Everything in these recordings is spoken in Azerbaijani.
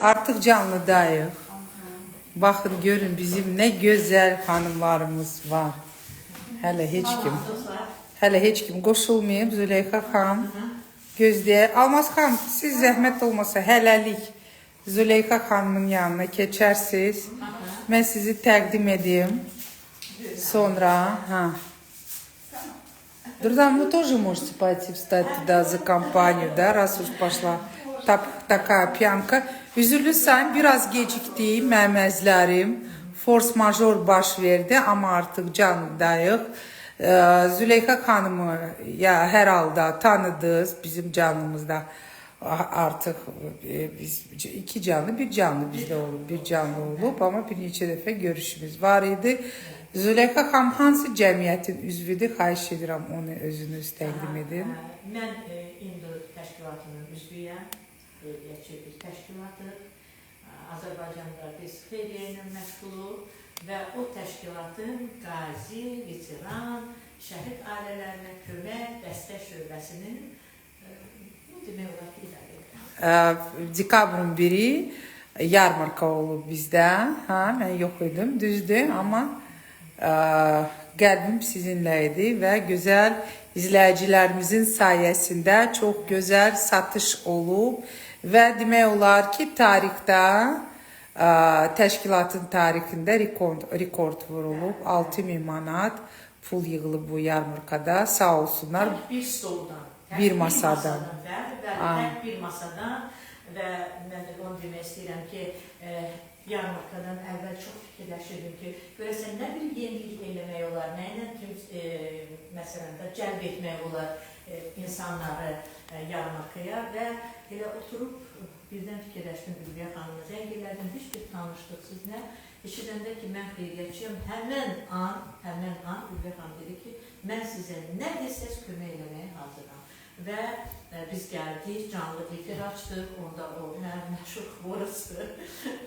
Artıq canlıdayıq. Baxın, görün bizim nə gözəl xanımlarımız var. Hələ heç kim qoşulmayıb. Züleyxa xanım gözləyək. Almaz xanım, siz zəhmət olmasa hələlik Züleyxa xanımın yanına keçərsiniz. Mən sizi təqdim edeyim. Sonra, Друзья, вы тоже можете пойти встать туда за компанию, да, раз уж пошла такая pyanka. Üzülürsən, biraz gecikdi, mənim əzlərim. Force major baş verdi, amma artıq canlıdayıq. Züleyxa xanımı hər halda tanıdınız, bizim canlımızda artıq biz iki canlı, bir canlı bizdə olub, bir canlı olub, amma bir neçə dəfə görüşümüz var idi. Züleyxa xanım hansı cəmiyyətin üzvüdür? Xahiş edirəm, onu özünüz təqdim edin. Mən İndo təşkilatının üzvüyəm, xeyriyyətçi bir təşkilatı. Azərbaycanda biz xeyriyyə ilə məşğuluq və o təşkilatın qazi, veteran, şəhid ailələrinə kömək, dəstək şöbəsinin demək olar ki, idarə edirəm. Dekabrın 1-i yarmarka olub bizdə. Mən yox idim, düzdür, amma qəlbim sizinlə idi və gözəl izləyicilərimizin sayəsində çox gözəl satış olub və demək olar ki, tarixdə, təşkilatın tarixində rekord vurulub. 6000 manat pul yığılıb bu yarmarkada. Sağ olsunlar. Bir stoldan. Bir masadan. Tək bir masadan və mən də onu demək istəyirəm ki, yarmarkadan əvvəl çox fikirləşirdim ki, görəsən nə bir yenilik eləmək olar, nə ilə məsələn də cəlb etmək olar insanları yarmarkaya və elə oturub birdən fikirləşdim, Ülviyə xanımla zəng elədim, heç bir tanışdıq sizlə. Eşidəndə ki, mən xeyriyyətçiyəm, həmən an Ülviyə xanım dedi ki, mən sizə nə desəz kömək eləməyə hazıram. Və biz gəldik, canlı efir açdıq, onda o məşhur xorusdur,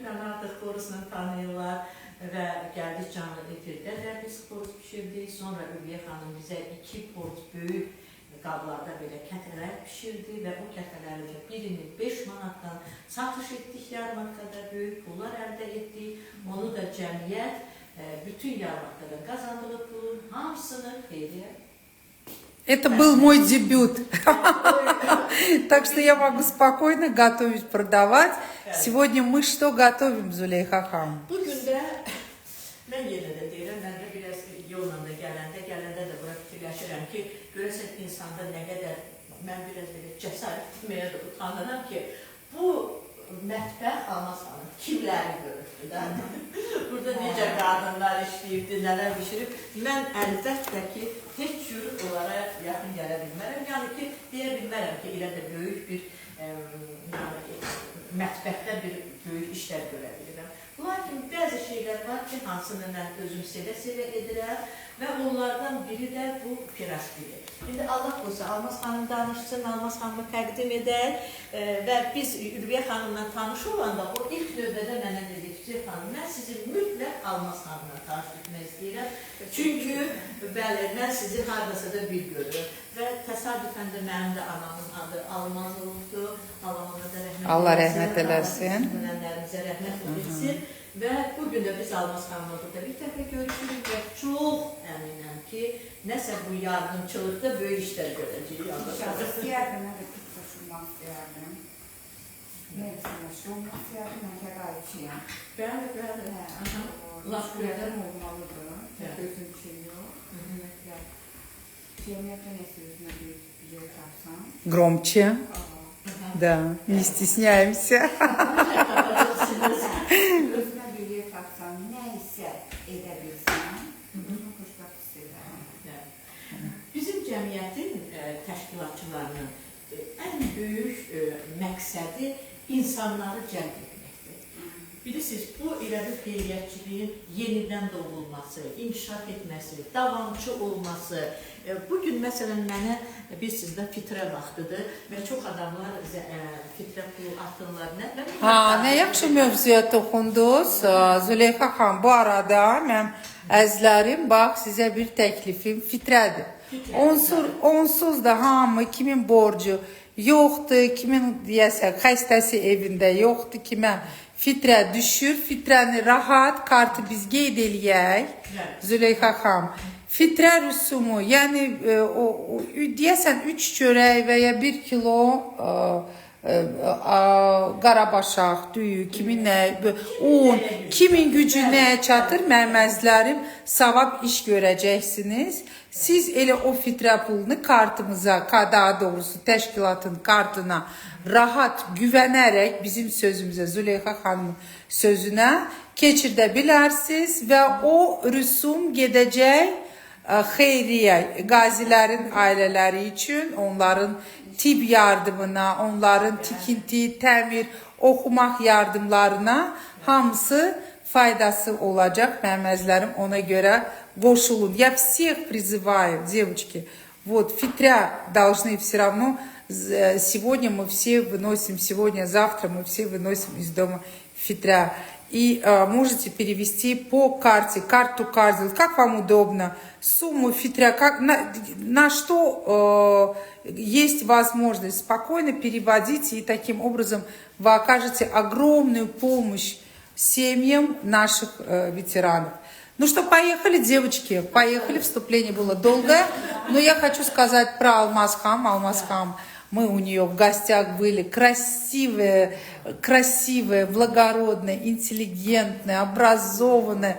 mən artıq xorusla tanıyırlar və gəldik canlı efirdə də biz xorus pişirdik. Sonra Ülviyə xanım bizə 2 port böyük qablarda belə kətələr pişirdi və o kətələrlə birini 5 manatdan satış etdik yarmarkada, böyük pullar əldə etdik. Onu da cəmiyyət bütün yarmarkada qazandığı pulun hamısını xeyriyyə. Это был мой дебют. Так что я могу спокойно готовить, продавать. Сегодня мы что готовим, Züleyxa xanım? Bugün də mən yenə də deyirəm, mən də biraz yolla da gələndə də bura fikirləşirəm ki, görəsən insanda nə qədər, mən biraz belə cəsarət etməyə də utanıram ki, bu mətbəx Almaz xanım kimləri görürdü də? Burada necə qadınlar işləyibdi, nələr bişirib. Mən əlbəttə ki, heç cür onlara yaxın gələ bilmərəm. Yəni ki, deyə bilmərəm ki, elə də böyük bir mətbəxdə bir böyük işlər görə bilirəm. Lakin bəzi şeylər var ki, hansını mən özüm sevə edirəm və onlardan biri də bu piraskidir. İndi Allah olsa, Almaz xanım danışsın, Almaz xanımı təqdim edək və biz Ülviyə xanımla tanış olanda o ilk növbədə mənə dedi ki, Züleyxa xanım, mən sizi mütləq Almaz xanımla tanış etmək istəyirəm. Çünki, bəli, mən sizi haradasa da bir görürüm və təsadüfən də mənim də anamın adı Almaz oldu. Allah rəhmət eləsin. Ölənlərimizə rəhmət edilsin. Və bugün də biz Almaz xanımla burada bir dəfə görüşürük və çox əminəm ki, nəsə bu yardımçılıqda böyük işlər görəcəyik. İstəyərdim, mən də tut qoşulmaq istəyərdim. Mevzulaşı olmaq istəyərdim, mən kəqayçıyam. Bəli. Laf görəm olmalıdır, gözüm şey yox. Cəmiyyətə nə sözünə bir yer tapsam. Громче. Да, не стесняемся. Özümə bir yer tapsam, nə isə edə bilsəm, bunu xoşbəxt istəyirəm. Bizim cəmiyyətin təşkilatçılarının ən böyük məqsədi insanları cəlb etməkdir. Bilirsiniz, bu elə bir xeyriyyətçiliyin yenidən doğulması, inkişaf etməsi, davamçı olması. Bugün məsələn mənə bilirsiniz də fitrə vaxtıdır və çox adamlar fitrə pulu atırlar. Nə yaxşı mövzuya toxundunuz, Züleyxa xanım. Bu arada mənim əzlərim, bax sizə bir təklifim fitrədir. Onsuz da hamı kimin borcu yoxdur, kimin deyəsən xəstəsi evində yoxdur, kimə fitrə düşür, fitrəni rahat kartı biz qeyd eləyək. Züleyxa xanım, fitrə rüsumu, yəni deyəsən 3 çörək və ya 1 kilo qarabaşaq, düyü, kimin nə, un, kimin gücü nəyə çatır, mənim əzizlərim, savab iş görəcəksiniz. Siz elə o fitrə pulunu kartımıza, daha doğrusu təşkilatın kartına rahat güvənərək bizim sözümüzə, Züleyxa xanımın sözünə keçirdə bilərsiniz və o rüsum gedəcək xeyriyə, qazilərin ailələri üçün, onların tibb yardımına, onların tikinti, təmir, oxumaq yardımlarına hamısı faydası olacaq. Mənim əzizlərim, ona görə qoşulun. Я всех призываю, девочки, вот фитря должны все равно, сегодня мы все выносим, сегодня-завтра мы все выносим из дома фитря. И можете перевести по карте, карту карты, как вам удобно, сумму фитря, как, на что есть возможность спокойно переводить, и таким образом вы окажете огромную помощь семьям наших ветеранов. Ну что, поехали, девочки, поехали, вступление было долгое, но я хочу сказать про Алмазхам. Алмазхам, мы у нее в гостях были, красивые, благородные, интеллигентные, образованные,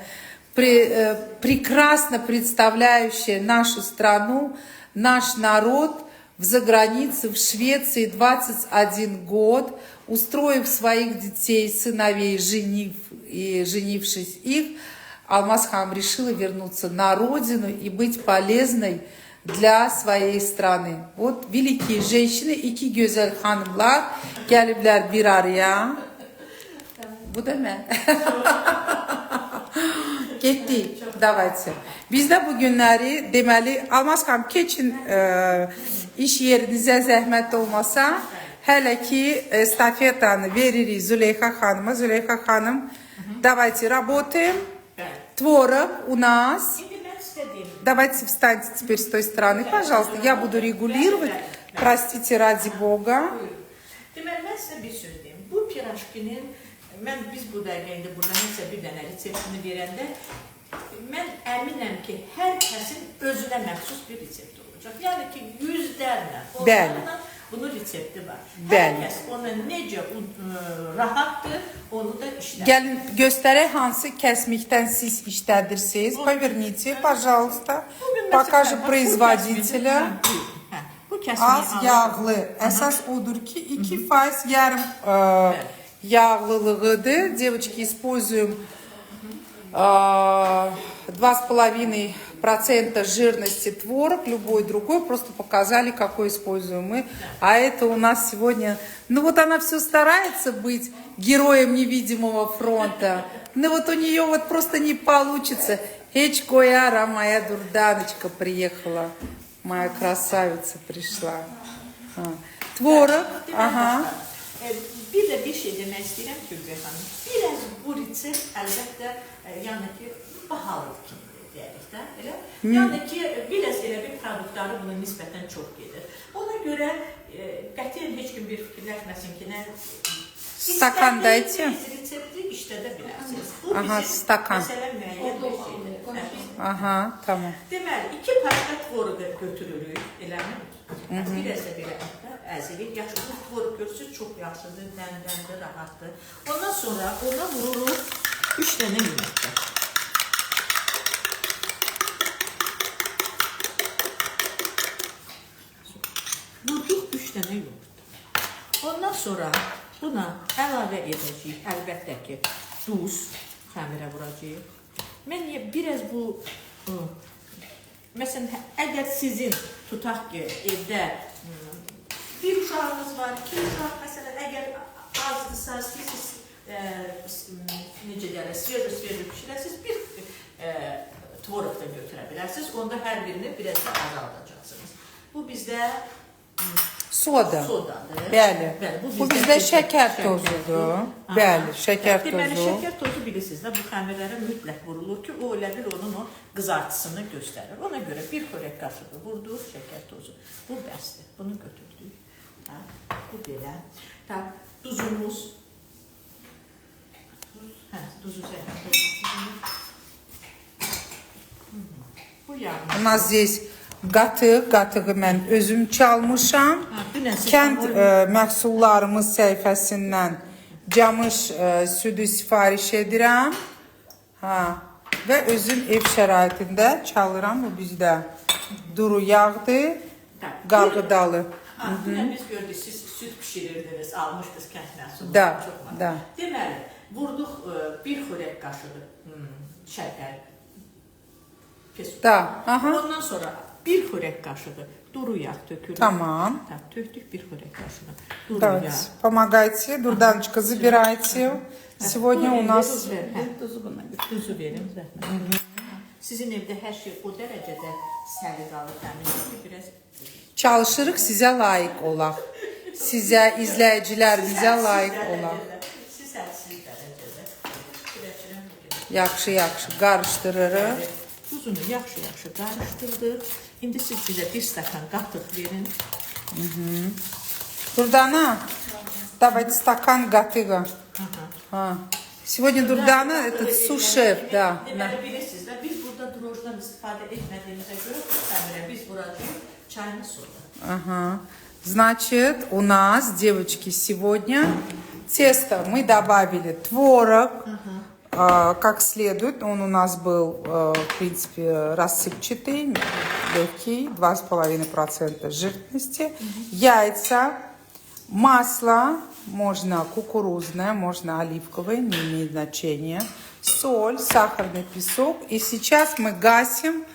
прекрасно представляющие нашу страну, наш народ в загранице, в Швеции 21 год, устроив своих детей, сыновей, женившись их, Алмазхам решила вернуться на родину и быть полезной для своей страны. Вот великие женщины, iki güzel hanımlar geliblər bir araya. Bu da mən. Getdik, davayçı. Biz də bu günləri deməli, Алмазхам keçin iş yerinizə zəhmət olmasa, hələ ki estafetanı veririk Züleyxa xanıma. Züleyxa xanım, давайте работаем. Творог у нас. Давайте встаньте теперь с той стороны, пожалуйста. Я буду регулировать. Простите, ради Бога. Deməli, mən sizə bir söz deyim. Bu piraşkinin, biz bu dəqiqə burada nəsə bir dənə reseptini verəndə, mən əminəm ki, hər kəsin özünə məxsus bir resepti olacaq. Yəni ki, yüzlərlə, onlarla bunun resepti var. Hər kəs ona necə rahatdır, onu da işlər. Gəlin, göstərək hansı kəsmikdən siz işlədirsiniz. Поверните, пожалуйста. Покажи производителя. Az yağlı. Əsas odur ki, 2% yarım yağlılığıdır. Девочки, используем 2,5% жирности творог, любой другой, просто показали, какой используем мы. А это у нас сегодня, ну вот она все старается быть героем невидимого фронта, но вот у нее вот просто не получится. Эчкояра, моя дурданочка приехала, моя красавица пришла. Tvorog, aha. Bir də bir şey demək istəyirəm ki, Gülbey xanım, biraz bu resept əlbəttə, yəni ki, bahalıdır kimi deyərik də, elə? Yəni ki, biraz elə bir produktları bunun nisbətən çox gedir. Ona görə qətiyyən heç kim bir fikirləşməsin ki, nə istədiyiniz resepti işlədə bilərsiniz. Bu bizim məsələ müəyyən bir şeydir. Aha, tamam. Deməli, 2 parça tvoruq götürürük, eləmi? Biraz da belə əzirik. Yaxşı, bu tvoruq görürsünüz, çox yaxşıdır, dəndəndir, rahatdır. Ondan sonra ona vururuq 3 dənə yumurta. Vurduq 3 dənə yumurta. Ondan sonra buna əlavə edəcəyik, əlbəttə ki, duz xəmirə vuracağıq. Mən biraz bu, məsələn, əgər sizin tutaq ki, evdə bir uşağınız var, 2 uşaq, məsələn, əgər azdırsa, siz necə deyərlər, sveji pişirəsiniz, bir tvorog da götürə bilərsiniz, onda hər birini biraz da azaldacaqsınız. Bu bizdə sodadır. Bəli. Bu bizdə şəkər tozudur. Bəli, şəkər tozu. Deməli, şəkər tozu bilirsiniz də, bu xəmirlərə mütləq vurulur ki, o elə bir onun o qızartısını göstərir. Ona görə bir xörək qaşığı vurduq şəkər tozu. Bu bəsdir. Bunu götürdük. Bu belə. Duzumuz. Duzu zəhmət olmaz. Bu yağımız. У нас здесь qatığı mən özüm çalmışam. Kənd məhsullarımız səhifəsindən camış südü sifariş edirəm. Və özüm ev şəraitində çalıram. Bu bizdə duru yağdır, qarğıdalı. Biz gördük, siz süt pişirirdiniz, almışdınız kənd məhsulları. Da. Deməli, vurduq bir xörək qaşığı şəkər. Ondan sonra bir xörək qaşığı duru yağ tökülür. Tamam. Töktük bir xörək qaşığı duru yağ. Давайте, помогайте, Durdanочка, забирайте. Сегодня у нас... Duzu verin. Sizin evdə hər şey o dərəcədə səliqalı, təmin ki, biraz... Çalışırıq sizə layiq olaq. Sizə, izləyicilərimizə layiq olaq. Sizə dərəcədə. Yaxşı qarışdırırıq. Tuzunu yaxşı qarışdırdıq. İndi siz bizə bir stakan qatıq verin. Durdana, давайте стакан qatığı. Сегодня Durdana, это су-шеф, да. Deməli, bilirsiniz də, biz burada drojdan istifadə etmədiyimizə görə biz burada çayını soda. Значит, у нас, девочки, сегодня тесто мы добавили творог, как следует. Он у нас был, в принципе, рассыпчатый, легкий, 2,5% жирности. Яйца, масло, можно кукурузное, можно оливковое, не имеет значения. Соль, сахарный песок. И сейчас мы гасим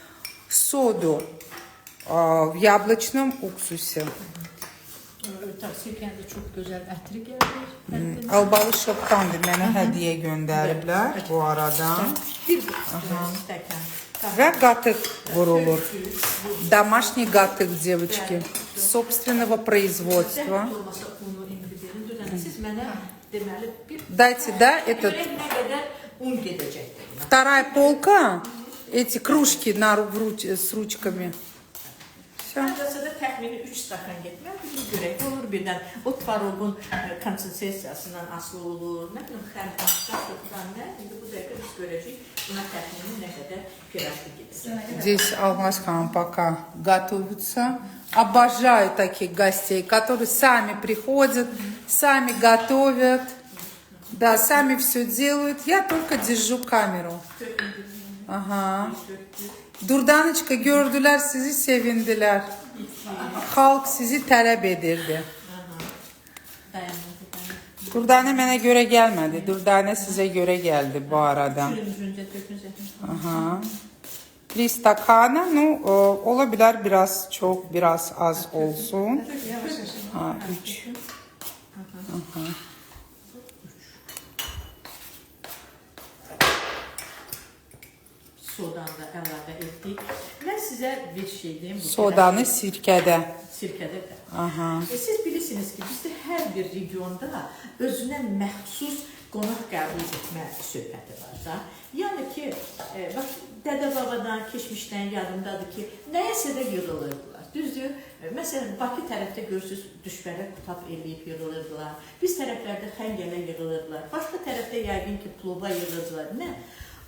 соду в яблочном уксусе. Sirkəndə çox gözəl ətri gəlir. Albalı şoktandır, mənə hədiyyə göndəriblər bu arada. Bir stəkan. Və qatıq vurulur. Домашний qatıq, девочки, собственного производства. Siz mənə deməli bir... Дайте, да, этот... Nə qədər un gedəcəkdir. Вторая полка, эти кружки с ручками. Hal-hazırda təxmini 3 stakan getmək bizim görək olur birdən. O tvaroqun konsensiyasından asılı olur. Nə bilim, xəmqdan, nə? İndi bu dəqiqə biz görəcəyik. Buna təxmini nə qədər pirajlı gedəcək. Здесь Алмазхан пока готовится. Обожаю таких гостей, которые сами приходят, сами готовят, да, сами все делают. Я только держу камеру. Durdanочка, gördülər sizi, sevindilər. Xalq sizi tələb edirdi. Durdanə mənə görə gəlmədi. Durdanə sizə görə gəldi bu arada. 3 stakana, ну, olabilir biraz çok, biraz az olsun. 3. Sodanı da əlavə etdik. Mən sizə bir şey deyim. Sodanı sirkədə. Sirkədə də. Siz bilirsiniz ki, bizdə hər bir regionda özünə məxsus qonaq qəbul etmə söhbəti var da. Yəni ki, bax, dədə-babadan, keçmişdən yadımdadır ki, nəyəsə də yığılırdılar. Düzdür? Məsələn, Bakı tərəfdə görürsünüz, düşbərə qutab eləyib yığılırdılar. Biz tərəflərdə xəngələ yığılırdılar. Başqa tərəfdə yəqin ki, plova yığılırdılar. Nə?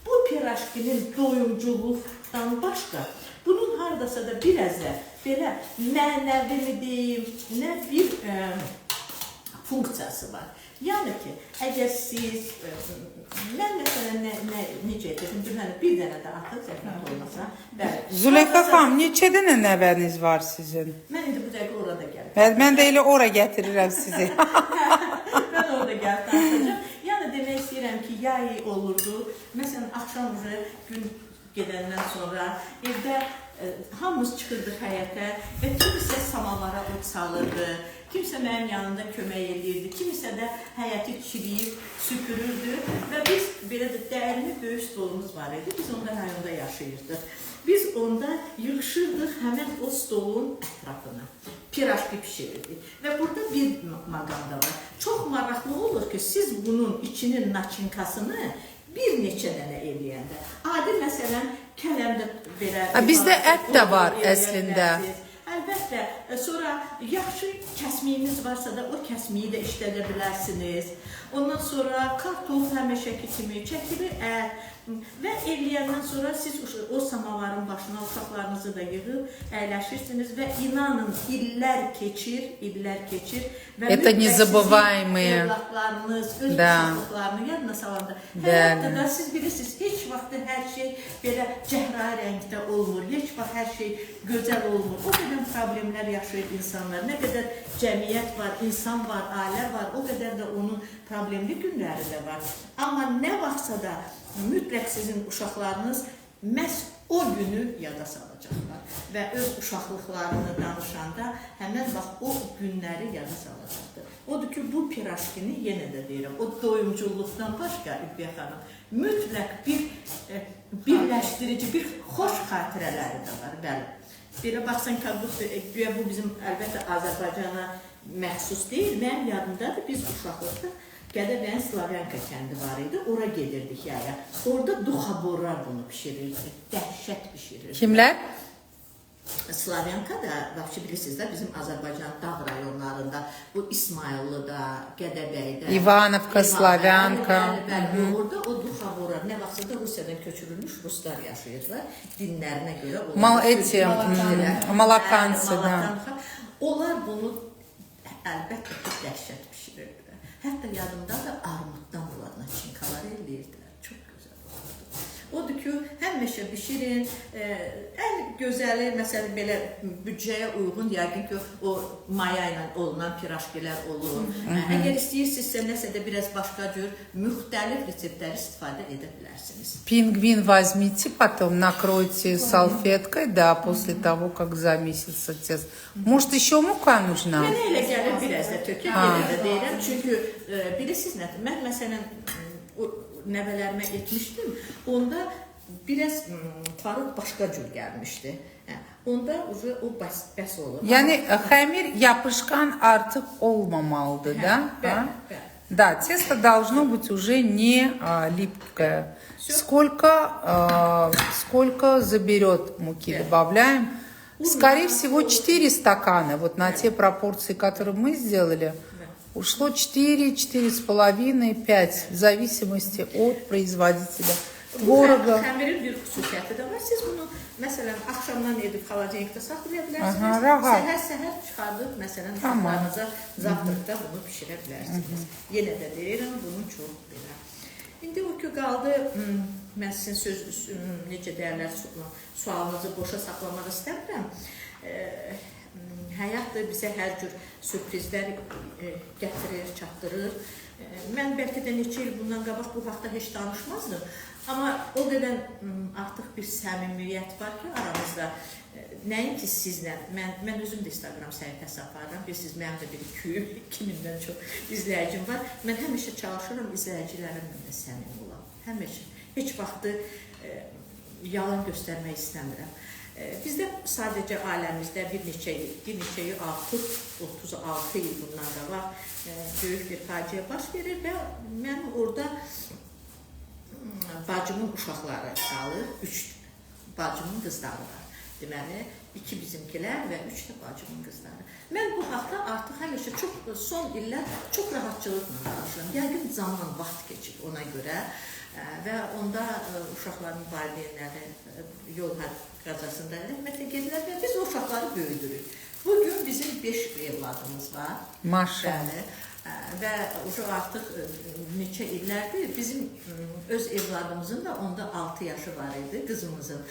Bu pirajkinin doyumculuqdan başqa, bunun haradasa da biraz da belə mənəvi mi deyim, nə bir funksiyası var. Yəni ki, əgər siz, mən məsələn necə edirdim, bir dənə də artıq zəhmət olmasa, Züleyxa xanım, neçə dənə nəvəniz var sizin? Mən indi bu dəqiqə orada gəldim. Mən də elə ora gətirirəm sizi. Mən orada gəldim. Yəni demək istəyirəm ki, yay olurdu. Məsələn, axşam gün gedəndən sonra evdə hamımız çıxırdıq həyətə və kimsə samavara ot salırdı, kimsə mənim yanında kömək edirdi, kimsə də həyəti çiliyib, süpürürdü və biz belə də dəyərli böyük stolumuz var idi. Biz onda rayonda yaşayırdıq. Biz onda yığışırdıq həmən o stolun ətrafına. Pirajki pişirirdik. Və burada bir maqam da var. Çox maraqlı olur ki, siz bunun içinin naçinkasını bir neçə dənə eləyəndə. Adi məsələn, kələmdə belə... Bizdə ət də var əslində. Əlbəttə, sonra yaxşı kəsmiyiniz varsa da o kəsmiyi də işlədə bilərsiniz. Ondan sonra kartof həmişəki kimi çəkilir ət və eləyəndən sonra siz o samavarın başına uşaqlarınızı da yığıb əyləşirsiniz və inanın illər keçir və Это незабываемые. evlatlarınız, öz uşaqlıqlarını yadına salanda həyatda da siz bilirsiniz, heç vaxt hər şey belə cəhrai rəngdə olmur, heç vaxt hər şey gözəl olmur. O qədər problemlər yaşayır insanlar, nə qədər cəmiyyət var, insan var, ailə var, o qədər də onun problemli günləri də var. Amma nə vaxtsa da mütləq sizin uşaqlarınız məhz o günü yada salacaqlar və öz uşaqlıqlarını danışanda həmən vaxt o günləri yada salacaqdır. Odur ki, bu piraşkini yenə də deyirəm, o doyumculluqdan başqa Ülviyə xanım mütləq bir birləşdirici, bir xoş xatirələri də var, bəli. Belə baxsan ki, bu bizim əlbəttə Azərbaycana məxsus deyil, mənim yadımdadır, biz uşaqlıqda Gədəbəyin Slavyanka kəndi var idi, ora gedirdik yaya. Orada duxaborlar bunu pişirirdi, dəhşət pişirirdi. Kimlər? Slavyanka da, bilirsiniz də, bizim Azərbaycan dağ rayonlarında, bu İsmayıllıda, Gədəbəydə, İvanovka, Slavyanka. Bəli, orada o duxaborlar, nə vaxtsa da Rusiyadan köçürülmüş ruslar yaşayırlar, dinlərinə görə. Malakansı, da. Onlar bunu əlbəttə ki, dəhşət pişirirdilər. Hətta yadımda da armuddan bunlarla çinkalar eləyirdilər. Çox gözəl olurdu. Odur ki, həmişə bişirin. Ən gözəli, məsələn, belə büdcəyə uyğun, yəqin ki, o maya ilə olunan piraşkilər olur. Əgər istəyirsinizsə, nəsə də biraz başqa cür müxtəlif reseptləri istifadə edə bilərsiniz. Пингвин возьмите, потом накройте салфеткой, да, после того, как замесится тесто. Может, еще мука нужна? Mənə elə gəlir, biraz da tökək, elə də deyirəm. Çünki, bilirsiniz nə? Mən, məsələn, nəvələrimə etmişdim. Onda biraz tvarıq başqa cür gəlmişdi. Onda o bəs olur. Yani хамир yapışkan artık olmamalıdır, да? Да, тесто должно быть уже не липкое. Сколько заберет муки, добавляем. Скорее всего, 4 стакана. Вот на те пропорции, которые мы сделали, ушло 4, 4,5, 5, в зависимости от производителя. Tvorога. Xəmirin bir xüsusiyyəti də var. Siz bunu, məsələn, axşamdan edib xaladenikdə saxlaya bilərsiniz. Səhər çıxardıb, məsələn, uşaqlarınıza zavtırqda bunu pişirə bilərsiniz. Yenə də deyirəm, bunu çox belə. İndi o ki, qaldı, mən sizin necə deyərlər, sualınızı boşa saxlamaq istəmirəm. Həyat da bizə hər cür sürprizlər gətirir, çatdırır. Mən bəlkə də neçə il bundan qabaq bu haqda heç danışmazdım. Amma o qədər artıq bir səmimiyyət var ki, aramızda. Nəinki sizlə, mən özüm də Instagram səhifəsi aparıram. Bilirsiniz, mənim də bir 2000-dən çox izləyicim var. Mən həmişə çalışıram izləyicilərimlə də səmimi olam. Həmişə. Heç vaxtı yalan göstərmək istəmirəm. Bizdə sadəcə ailəmizdə bir neçəyi artıq 36 il bundan qabaq böyük bir faciə baş verir və mən orada bacımın uşaqları qalır, 3 bacımın qızları var. Deməli, 2 bizimkilər və 3 də bacımın qızları. Mən bu haqda artıq həmişə son illər çox rahatçılıqla danışıram. Yəqin zaman vaxt keçir ona görə və onda uşaqların valideynləri yol qəzasında rəhmətə gedirlər və biz o uşaqları böyüdürük. Bugün bizim 5 evladımız var. Maşallah. Və artıq neçə illərdir bizim öz evladımızın da onda 6 yaşı var idi, qızımızın.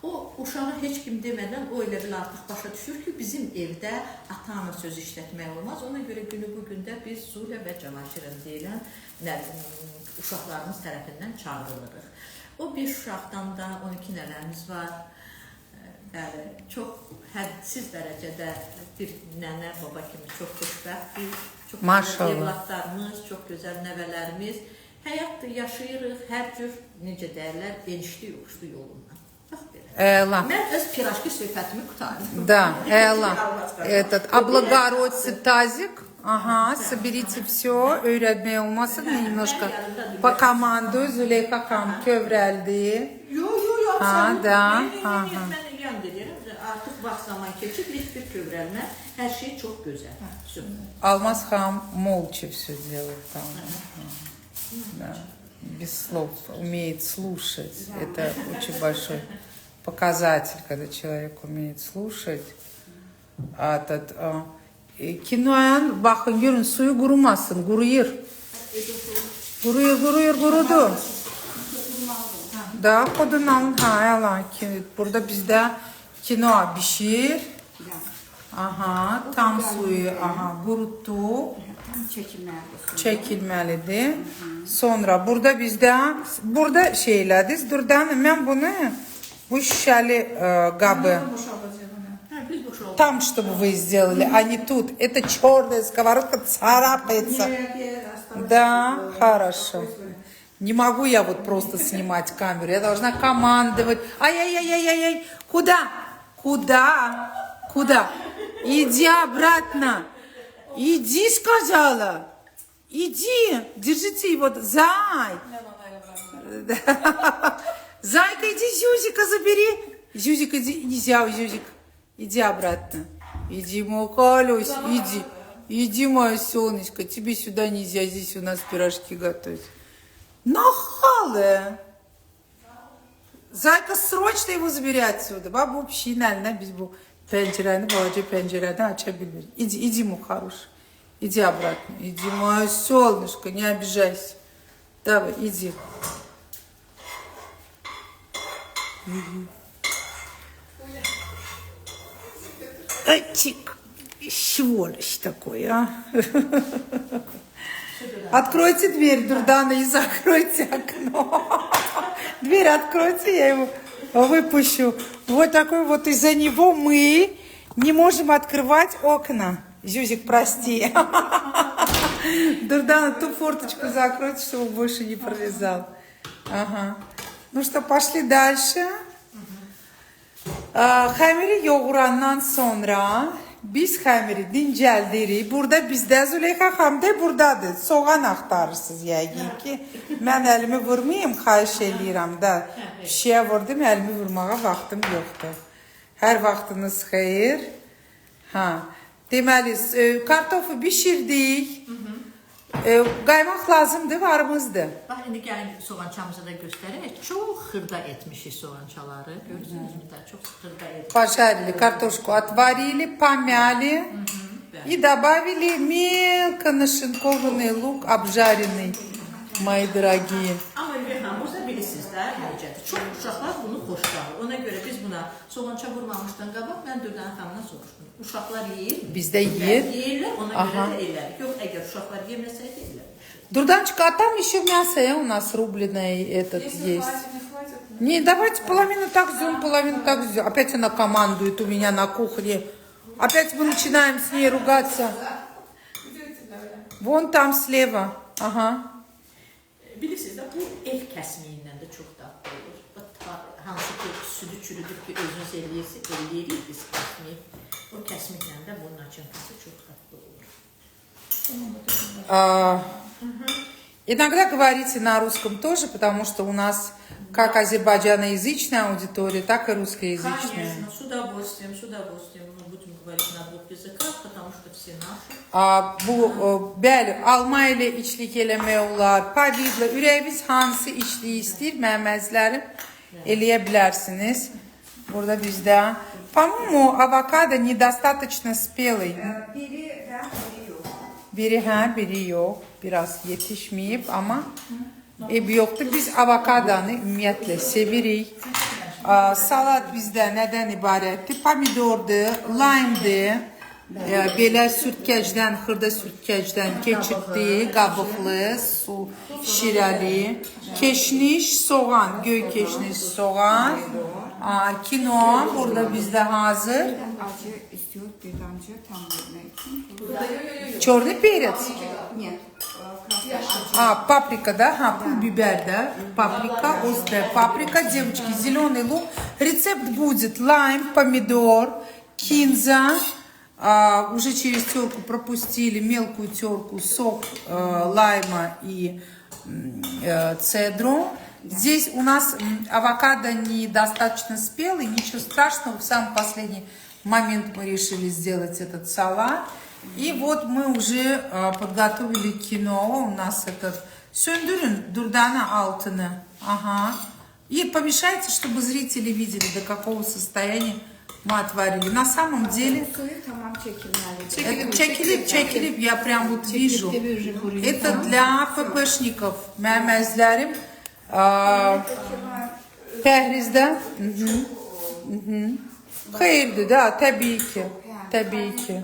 O uşağı heç kim demədən o elə bil artıq başa düşür ki, bizim evdə ata-ana söz işlətmək olmaz. Ona görə günü bugündə biz Zulə və Camaşirin deyilən uşaqlarımız tərəfindən çağırılırıq. O 5 uşaqdan da 12 nələrimiz var. Çox hədsiz dərəcədə bir nənə, baba kimi çox xoşbəxtdir. Çox gözəl evlatlarımız, çox gözəl nəvələrimiz. Həyat yaşayırıq, hər cür, necə deyirlər, enişli yoxuşlu yolundan. Bax belə. Mən öz piraşki söhbətimi qutardım. Да, Элла, облагородьте тазик. Ага, соберите все, öğretmeye olmasın немножко покомандую. Züleyxa xanım kövrəldi. Yox, Ha, da. Mən yan deyirəm, artıq vaxt zaman keçib, bir kövrəlmə, hər şey çox gözəl. Алмаз хам молча все делает там. Да. Без слов. Умеет слушать. Это очень большой показатель, когда человек умеет слушать. Kinoyan bakın görün suyu kurumasın. Kuruyur. Kurudu. Da kodundan yalan ki burada bizde kinoa pişir. Aha tam suyu kuruttuk. Çekilmelidir. Sonra burada bizde şeylədir. Durdan mən bunu bu şişəli qabı там, чтобы вы сделали, а не тут. Это черная сковородка царапается. Да, хорошо. Не могу я вот просто снимать камеру. Я должна командовать. Ай-яй-яй-яй-яй. Куда? Иди обратно. Иди, сказала. Иди. Держите его. Зай. Зайка, иди Зюзика забери. Зюзик, иди. Нельзя, Зюзик. Иди обратно. Иди, мой Колюсь, иди. Иди, мое солнышко. Тебе сюда нельзя. Здесь у нас пирожки готовить. Нахалы. Zayka срочно его забери отсюда. Бабу общинально без bu pencereni, balaca pencereden açabilir. Иди, мой хороший. Иди обратно. Иди, мое солнышко, не обижайся. Давай, иди. Чик, сволочь такой, а. Откройте дверь, Дурдана, и закройте окно. Дверь откройте, я его выпущу. Вот такой вот из-за него мы не можем открывать окна. Зюзик, прости. Дурдана, ту форточку закройте, чтобы больше не пролезал. Ага. Ну что, пошли дальше. Xəmiri yoğurandan sonra biz xəmiri dincəldirik. Burada bizdə Züleyxa xanım da buradadır. Soğan axtarırsınız yəqin ki. Mən əlimi vurmayayım, xahiş eləyirəm də. Pişiyə vurdum, əlimi vurmağa vaxtım yoxdur. Hər vaxtınız xeyir. Deməli, kartofu bişirdik. Qaymaq lazımdır, varımızdır. Bax, indi gəlin soğançamızı da göstərək. Çox xırda etmişik soğançaları. Görürsünüzmü də? Çox xırda etmişik. Пожарили картошку, отварили, помяли и добавили мелко нашинкованный лук, обжаренный, мои дорогие. Amma Ülvihan, burada bilirsiniz də, necədir? Çox uşaqlar bunu xoşlanır. Ona görə biz buna soğança vurmamışdan qabaq mən Dürdan xanımdan soruşdum. Uşaqlar yeyir. Bizdə yeyir. Yeyirlər, ona görə də elərik. Yox, əgər uşaqlar yeməsəydi elərik. Дурданчик, а там еще мясо у нас рубленое этот есть. Не, давайте половину так взем, половину так взем. Опять она командует у меня на кухне. Опять мы начинаем с ней ругаться. Вон там слева. Ага. Bilirsiniz də, bu el kəsimiyindən də çox dadlı olur. Hansı ki, südü çürüdür ki, özünüz eləyirik biz kəsmiyik. O kəsmiklə də bunun açıntası çox dadlı olur. Иногда говорите на русском тоже, потому что у нас как азербайджаноязычная аудитория, так и русскоязычная. Конечно, с удовольствием. Мы будем говорить на двух языках, потому что все наши. Bəli, alma ilə içlik eləmək olar, pavidla, ürəyiniz hansı içliyi istəyir, məməzlərim eləyə bilərsiniz. Burada bizdə. По-моему, авокадо недостаточно спелый. Biri yox. Biraz yetişməyib, amma yoxdur. Biz avokadonu ümumiyyətlə sevirik. Salat bizdə nədən ibarətdir? Pomidordur, lime'dir. Belə sürtkəcdən, xırda sürtkəcdən keçirdi, qabıqlı, su şirəli, keşniş, soğan, göy keşniş, soğan, kinoa burada bizdə hazır. Acı istiyor bir damcı tam vermek için. Черный перец? Нет. Паприка, да? Пул бибер, да? Паприка, острая паприка. Девочки, зеленый лук. Рецепт будет лайм, помидор, кинза. Уже через терку пропустили, мелкую терку, сок лайма и цедру. Здесь у нас авокадо недостаточно спелый, ничего страшного, в самый последний момент мы решили сделать этот салат. И вот мы уже подготовили кино. У нас этот... Söndürün Durdana altını. Ага. И помешайте, чтобы зрители видели, до какого состояния мы отварили. На самом деле... Suyu tamam çekilmeli. Çekilip я прям вот вижу. Это для ППшников. Məməzlərim Təhrizdə. Xeyirdir da, təbii ki. Təbii ki.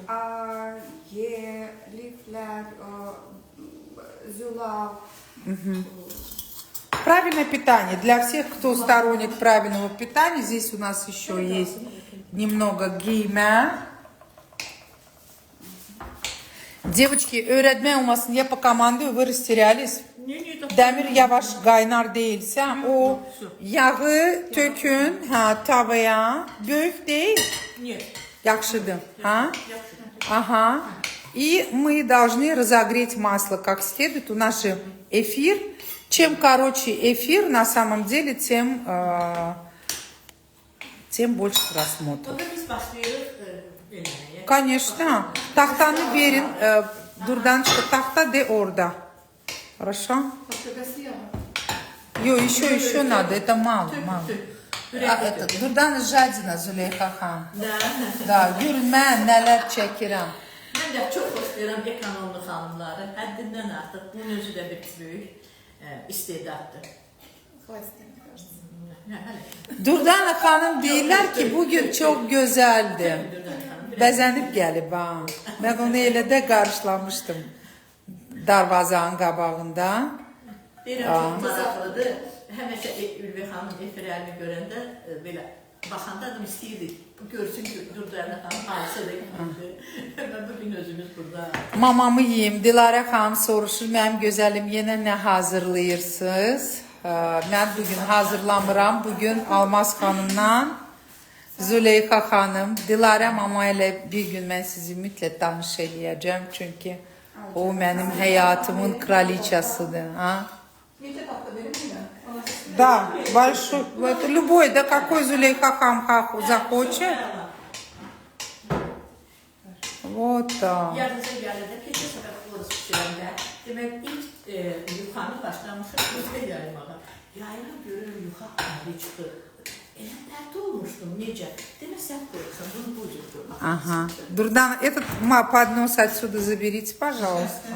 Lifler, zulav. Правильное питание. Для всех, кто сторонник правильного питания, здесь у нас еще есть немного гейме. Девочки, öğretmen olmasın diye по команде вы растерялись. Demir yavaş kaynar değilse o yağı tökün tavaya. Böyük değil. Yaxşıdır. Ага. И мы должны разогреть масло как следует. У нас же эфир. Чем короче эфир, на самом деле, тем больше просмотров. Конечно. Тахтаны верен. Дурданочка, тахта де орда. Хорошо? Еще надо. Это мало. Durdana jadina Züleyxa xan. Da, görün mən nələr çəkirəm. Mən də çox xoşlayıram ekonomlu xanımları. Həddindən artıq bunun özü də bir böyük istedaddır. Durdana xanım deyirlər ki, bugün çok güzeldi. Bəzənib gəlib ha. Mən onu elə də qarşılamışdım darvazanın qabağında. Deyirəm, çox maraqlıdır. Həmişə Ülvi xanım efirlərini görəndə belə baxanda adam istəyirdi. Görsün ki, Durdana xanım hadisədə gidilir. Mən bugün özümüz burada. Mamamı yiyeyim. Dilarə xanım soruşur, mənim gözəlim yenə nə hazırlayırsınız? Mən bugün hazırlamıram. Bugün Almaz xanımdan Züleyxa xanım, Dilarə mama ilə bir gün mən sizi mütləq tanış eləyəcəm. Çünki o mənim həyatımın kraliçasıdır. Да, большой, это любой, да какой Зулейха хам захочет. Вот так. Yadınıza gəlir də, keçən səfər Flores pişirəndə, demək, ilk yuxanı başlamışıq, özdə yaymağa. Yayına görürüm, yuxa ayrı çıxır. Elə dərd olmuşdum, necə? Demək, sən qoyursan, bunu bu cür qoymaq. Ага. Дурдан, этот поднос отсюда заберите, пожалуйста.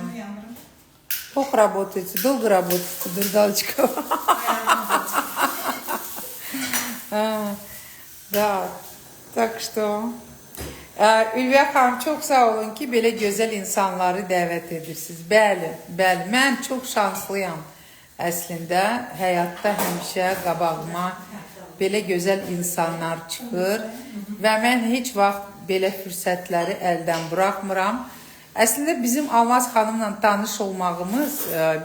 Плохо работаете, долго работаете, Дурдалочка. Да, tak что... Ülviyə xanım, çox sağ olun ki, belə gözəl insanları dəvət edirsiniz. Bəli, mən çox şanslıyam. Əslində, həyatda həmişə qabağıma belə gözəl insanlar çıxır və mən heç vaxt belə fürsətləri əldən buraxmıram. Əslində, bizim Almaz xanımla tanış olmağımız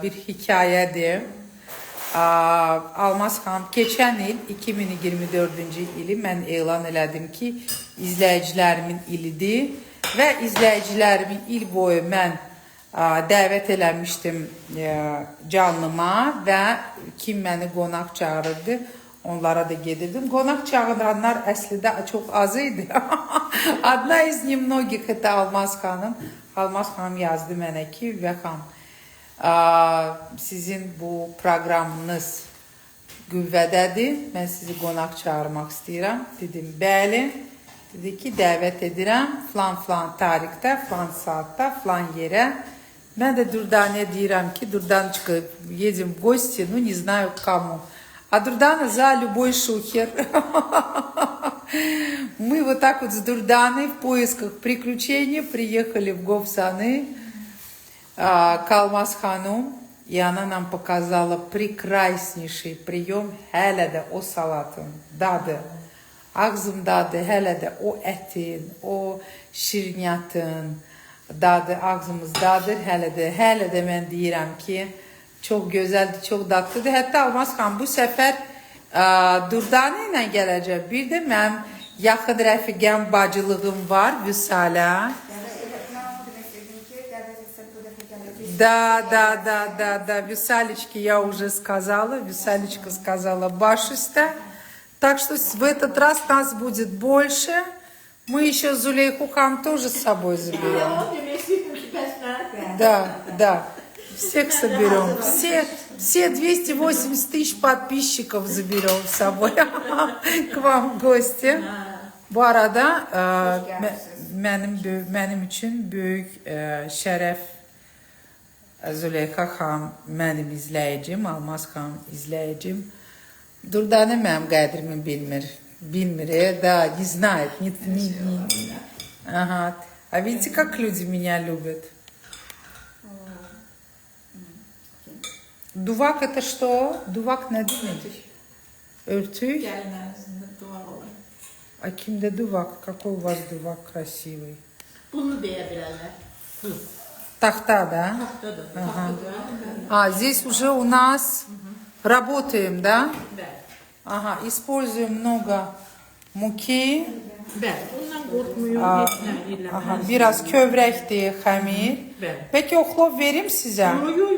bir hekayədir. Almaz xanım, keçən il, 2024-cü ili mən elan elədim ki, izləyicilərimin ilidir və izləyicilərimin il boyu mən dəvət eləmişdim canlıma və kim məni qonaq çağırırdı, onlara da gedirdim. Qonaq çağıranlar əslində çox az idi. Одна из немногих это Almaz xanım. Almaz xanım yazdı mənə ki, və xanım, sizin bu proqramınız qüvvədədir. Mən sizi qonaq çağırmaq istəyirəm. Dedim, bəli. Dedi ki, dəvət edirəm. Falan tarixdə, falan saatda, falan yerə. Mən də Durdanəyə deyirəm ki, Durdanочка, едем в гости, ну, не знаю к кому. А Дурдана за любой шухер. Мы вот так вот с Дурданой в поисках приключений приехали в Говсаны. Almaz xanım, и она нам показала прекраснейший прием, hələ də o salatın dadı, ağzımdadır, hələ də o ətin, o şirniyyatın dadı ağzımızdadır, hələ də mən deyirəm ki, çox gözəldir, çox dadlıdır. Hətta Almaz xanım, bu səfər Durdana ilə gələcək. Bir də mənim yaxın rəfiqəm, bacılığım var, Vüsalə. Да, Висалечке я уже сказала, Висалечка сказала Башиста. Так что в этот раз нас будет больше. Мы еще Зулейху Хам тоже с собой заберем. O demək istəyirdim ki, bəs nə? Да. Всех соберем. Все 280 тысяч подписчиков заберем с собой к вам в гости. Bu arada mənim üçün böyük şərəf Züleyxa xanım mənim izləyicim, Almaz xanım izləyicim. Durdane mənim qədrimi bilmir, да, не знает. Ага. А видите, как люди меня любят? Duvak это что? Duvak ne demek? Örtük. Gəlməzində dua olur. А kimde duvak? Какой у вас duvak красивый? Bunu deyə bilərlər. Bu. Тахта, да? Taxtadır. Ага. Taxtadır. А здесь уже у нас работаем, да? Bəli. Ага, используем много mуки. Bəli. Bundan qorxmuyor, heç nə eləməz. Ага, biraz kövrəkdir, xəmir. Bəli. Peki oxlov verim sizə? Yo.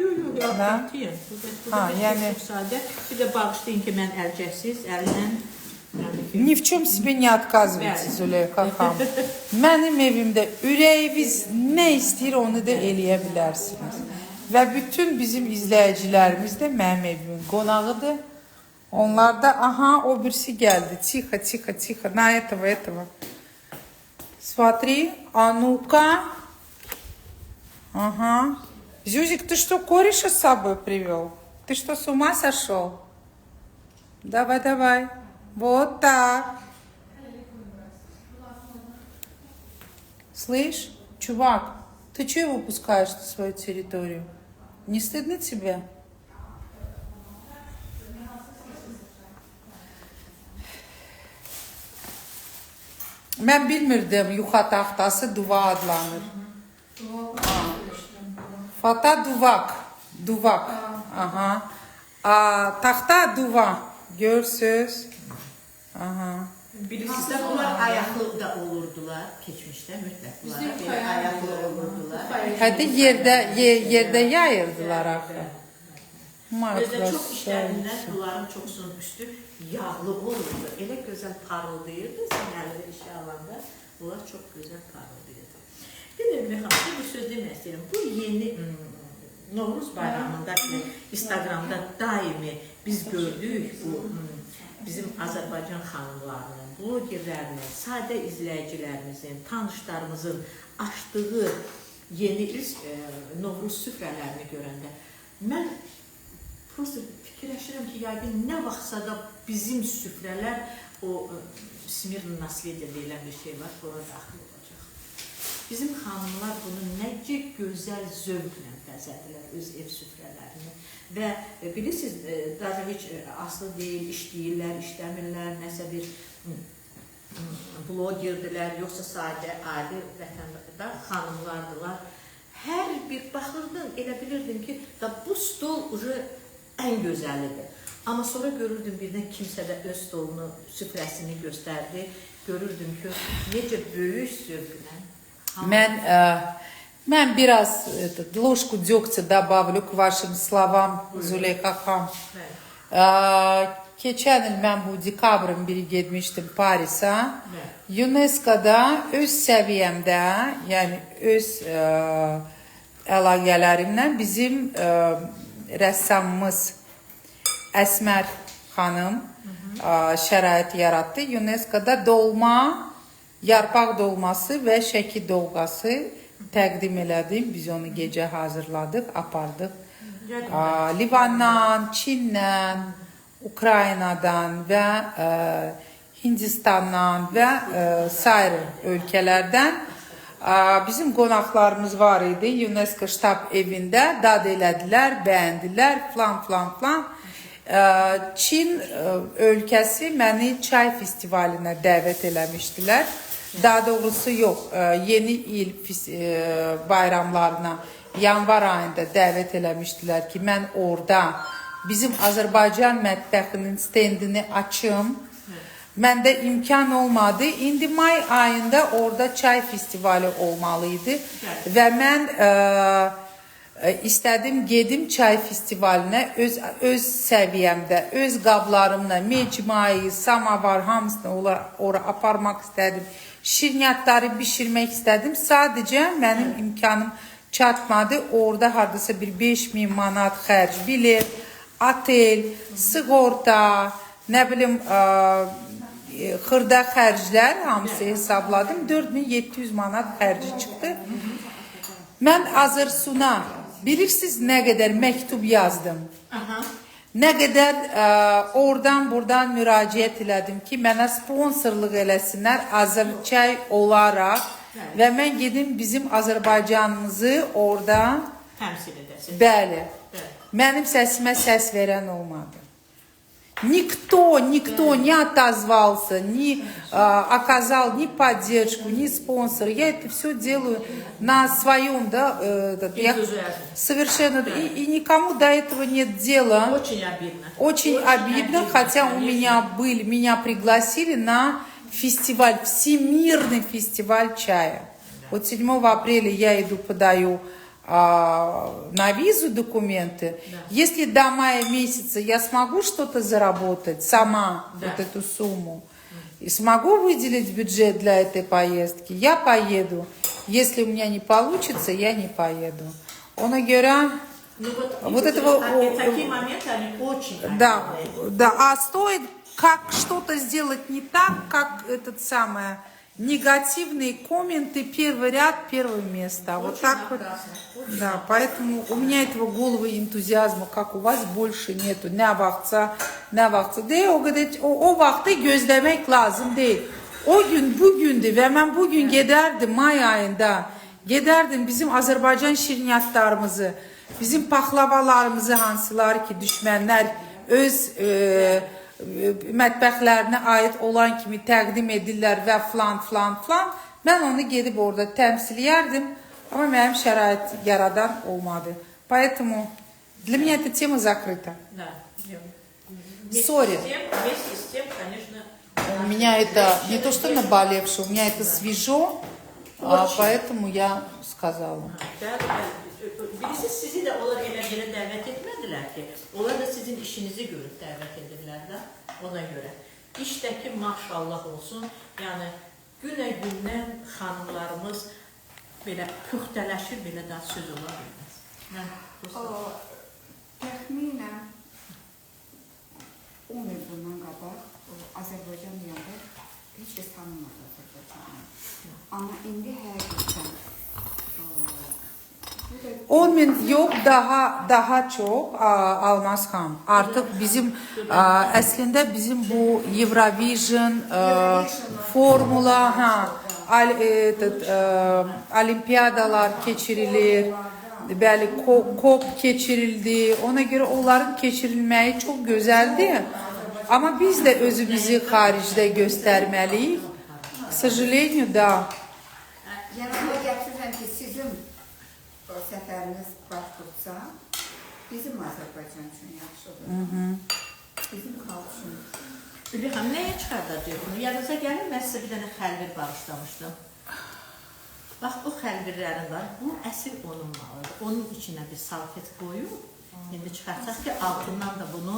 Da? Ha, yəni Çox sadə. Bir də bağışlayın ki, mən əlcəksiz, əllə Ни в чем себе не отказывайте, Züleyxa xanım. Mənim evimdə ürəyiniz nə istəyir onu da eləyə bilərsiniz. Və bütün bizim izləyicilərimiz də mənim evimin qonağıdır. Onlar da, aha, o birisi gəldi. Тихо. На этого. Смотри, а ну-ка. Ага. Зюзик, ты что, кореша с собой привел? Ты что, с ума сошел? Давай. Вот так. Слышь, чувак, ты чего выпускаешь на свою территорию? Не стыдно тебе? Mən bilmirdim yuxa taxtası duva adlanır. Fata duvak. Aha. Taxta duva. Görsüz. Aha. bilirsiniz də bunlar ayaqlı da olurdular keçmişdə mütləq bunlar belə ayaqlı olurdular. Hadi yerdə yayırdılar axı. Özdə çox işlərindən bunların çoxsunun üstü yağlı olurdu. Elə gözəl parıldayırdı, sən əlində işə alanda bunlar çox gözəl parıldayırdı. Bir xanım, bir söz demək istəyirəm. Bu yeni Novruz bayramında Instagramda daimi biz gördük bu bizim Azərbaycan xanımlarının, blogerlərinin, sadə izləyicilərimizin, tanışlarımızın açdığı yeni Novruz süfrələrini görəndə mən prosta fikirləşirəm ki, yəqin nə vaxtsa da bizim süfrələr o Smirna naslediya deyilən bir şey var, buna daxil olacaq. Bizim xanımlar bunu necə gözəl zövqlə bəzədilər öz ev süfrələrini. Və bilirsiniz, daha heç aslı deyil, işləyirlər, işləmirlər, nəsə bir blogerdirlər, yoxsa sadə, adi vətəndaşlar, xanımlardılar. Hər bir baxırdın, elə bilirdin ki, bu stol ən gözəlidir. Amma sonra görürdüm birdən kimsə də öz stolunu, süfrəsini göstərdi. Görürdüm ki, necə böyük zövqlə. Mən biraz ложку дегтя добавлю к вашим словам, Züleyxa xanım. Keçən il mən bu dekabrın biri getmişdim Parisə. UNESCO-da öz səviyyəmdə, yəni öz əlaqələrimlə bizim rəssamımız Əsmər xanım şərait yaratdı. UNESCO-da dolma, yarpaq dolması və şəkil dolğası təqdim elədim. Biz onu gecə hazırladıq, apardıq. Livandan, Çindən, Ukraynadan və Hindistandan və sair ölkələrdən bizim qonaqlarımız var idi. UNESCO ştab evində dad elədilər, bəyəndilər, falan. Çin ölkəsi məni çay festivalinə dəvət eləmişdilər. Daha doğrusu yox, yeni il bayramlarına yanvar ayında dəvət eləmişdilər ki, mən orada bizim Azərbaycan mətbəxinin stendini açım. Məndə imkan olmadı. İndi may ayında orada çay festivali olmalıydı. Və mən istədim gedim çay festivalinə öz səviyyəmdə, öz qablarımla, mecmayı, samavar hamısını ora aparmaq istədim. şirniyyatları bişirmek istedim. Sadece benim imkanım çatmadı. Orada hardasa bir 5000 manat xərc, bilet, otel, sigorta, ne bileyim xırda xərclər hamısı hesabladım. 4700 manat xərci çıktı. Ben Azersun'a bilirsiniz ne kadar mektup yazdım. Aha. Ne kadar oradan buradan müraciət elədim ki, mənə sponsorluq eləsinlər Azərçay olaraq və mən gedim bizim Azərbaycanımızı orada Təmsil edəsiniz. bəli. Bəli. Mənim səsimə səs verən olmadı. Никто не отозвался, не оказал ни поддержку, ни спонсор. Я это все делаю на своем, да, совершенно, и никому до этого нет дела. Очень обидно. Очень обидно, хотя у меня пригласили на фестиваль, Всемирный фестиваль чая. Вот 7 апреля я иду, подаю на визу документы. Да. Если до мая месяца я смогу что-то заработать сама, да, вот эту сумму, и смогу выделить бюджет для этой поездки, я поеду. Если у меня не получится, я не поеду. Она говорит, вот этого... Такие моменты, они очень... Да, да, а стоит как что-то сделать не так, как этот самое... Негативные комменты, первый ряд, первое место. Вот так вот. Да, поэтому у меня этого голого энтузиазма, как у вас, больше нету. Ne vaksa, ne vaksa. De o vakti gözlemek lazım değil. O gün bugündü ve ben bugün giderdim May ayında. Giderdim bizim Azerbaycan şirniyyatlarımızı, bizim pahlavalarımızı hansılar ki düşmanlar öz mətbəxlərinə aid olan kimi təqdim edirlər və filan. Mən onu gedib orada təmsil edərdim, amma mənim şərait yaradan olmadı. Поэтому для меня эта тема закрыта. Да. Sorry. Вместе с тем, конечно... У меня это не то что наболевшее, у меня это свежо, поэтому я сказала. Birisi sizi de onlar elə belə dəvət etmədilər ki, onlar da sizin işinizi görüb dəvət edirlər də ona görə. İşdəki maşallah olsun, yəni günə-gündən xanımlarımız belə püxtələşir, belə daha söz ola bilməz. Təxminən 10 il bundan qabaq Azərbaycan yanında heç kəs tanımadı Azərbaycanı. Amma indi həqiqətən 10 bin yok, daha çok Almaz Han. Artık bizim aslında bizim bu Eurovision formula olimpiyadalar geçirilir. Bəli, COP geçirildi. Ona göre onların geçirilmeyi çok güzeldi. Ama biz de özümüzü haricde göstermeliyiz. К сожалению, да. yanıma gətirirəm ki, sizin səfəriniz baş tutsa, bizim Azərbaycan üçün yaxşıdır. Bizim xalq üçün. Ülüxəm, nəyə çıxardacaq bunu? Yanınıza gəlir, mən sizə bir dənə xəlbir bağışlamışdım. Bax, bu xəlbirlərin var, bu əsl onun malıdır. Onun içinə bir salfet qoyub, indi çıxartsaq ki, altından da bunu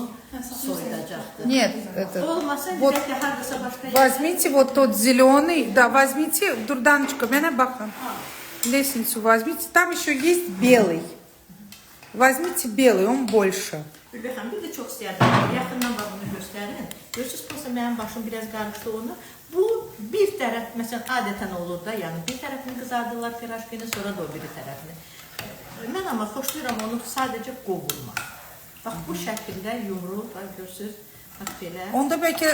soyudacaqdır. Нет, это... Olmasa, Вот, bir də hardasa başqa... возьмите вот тот зеленый, да, возьмите, Дурданочка, mənə baxın. Лестницу возьмите, там еще есть белый. Возьмите белый, он больше. Ülüxəm, bir də çox istəyərdim, yaxından bax bunu göstərin. Görürsünüz, prosta mənim başım biraz qarışdı onu. Bu bir tərəf, məsələn, adətən olur da, yəni bir tərəfini qızardırlar pirajkini, sonra da o biri tərəfini. Mən amma xoşlayıram onu sadəcə qovurmaq. Bax, bu şəkildə yumru, bax, görürsünüz, bax belə. Onda belki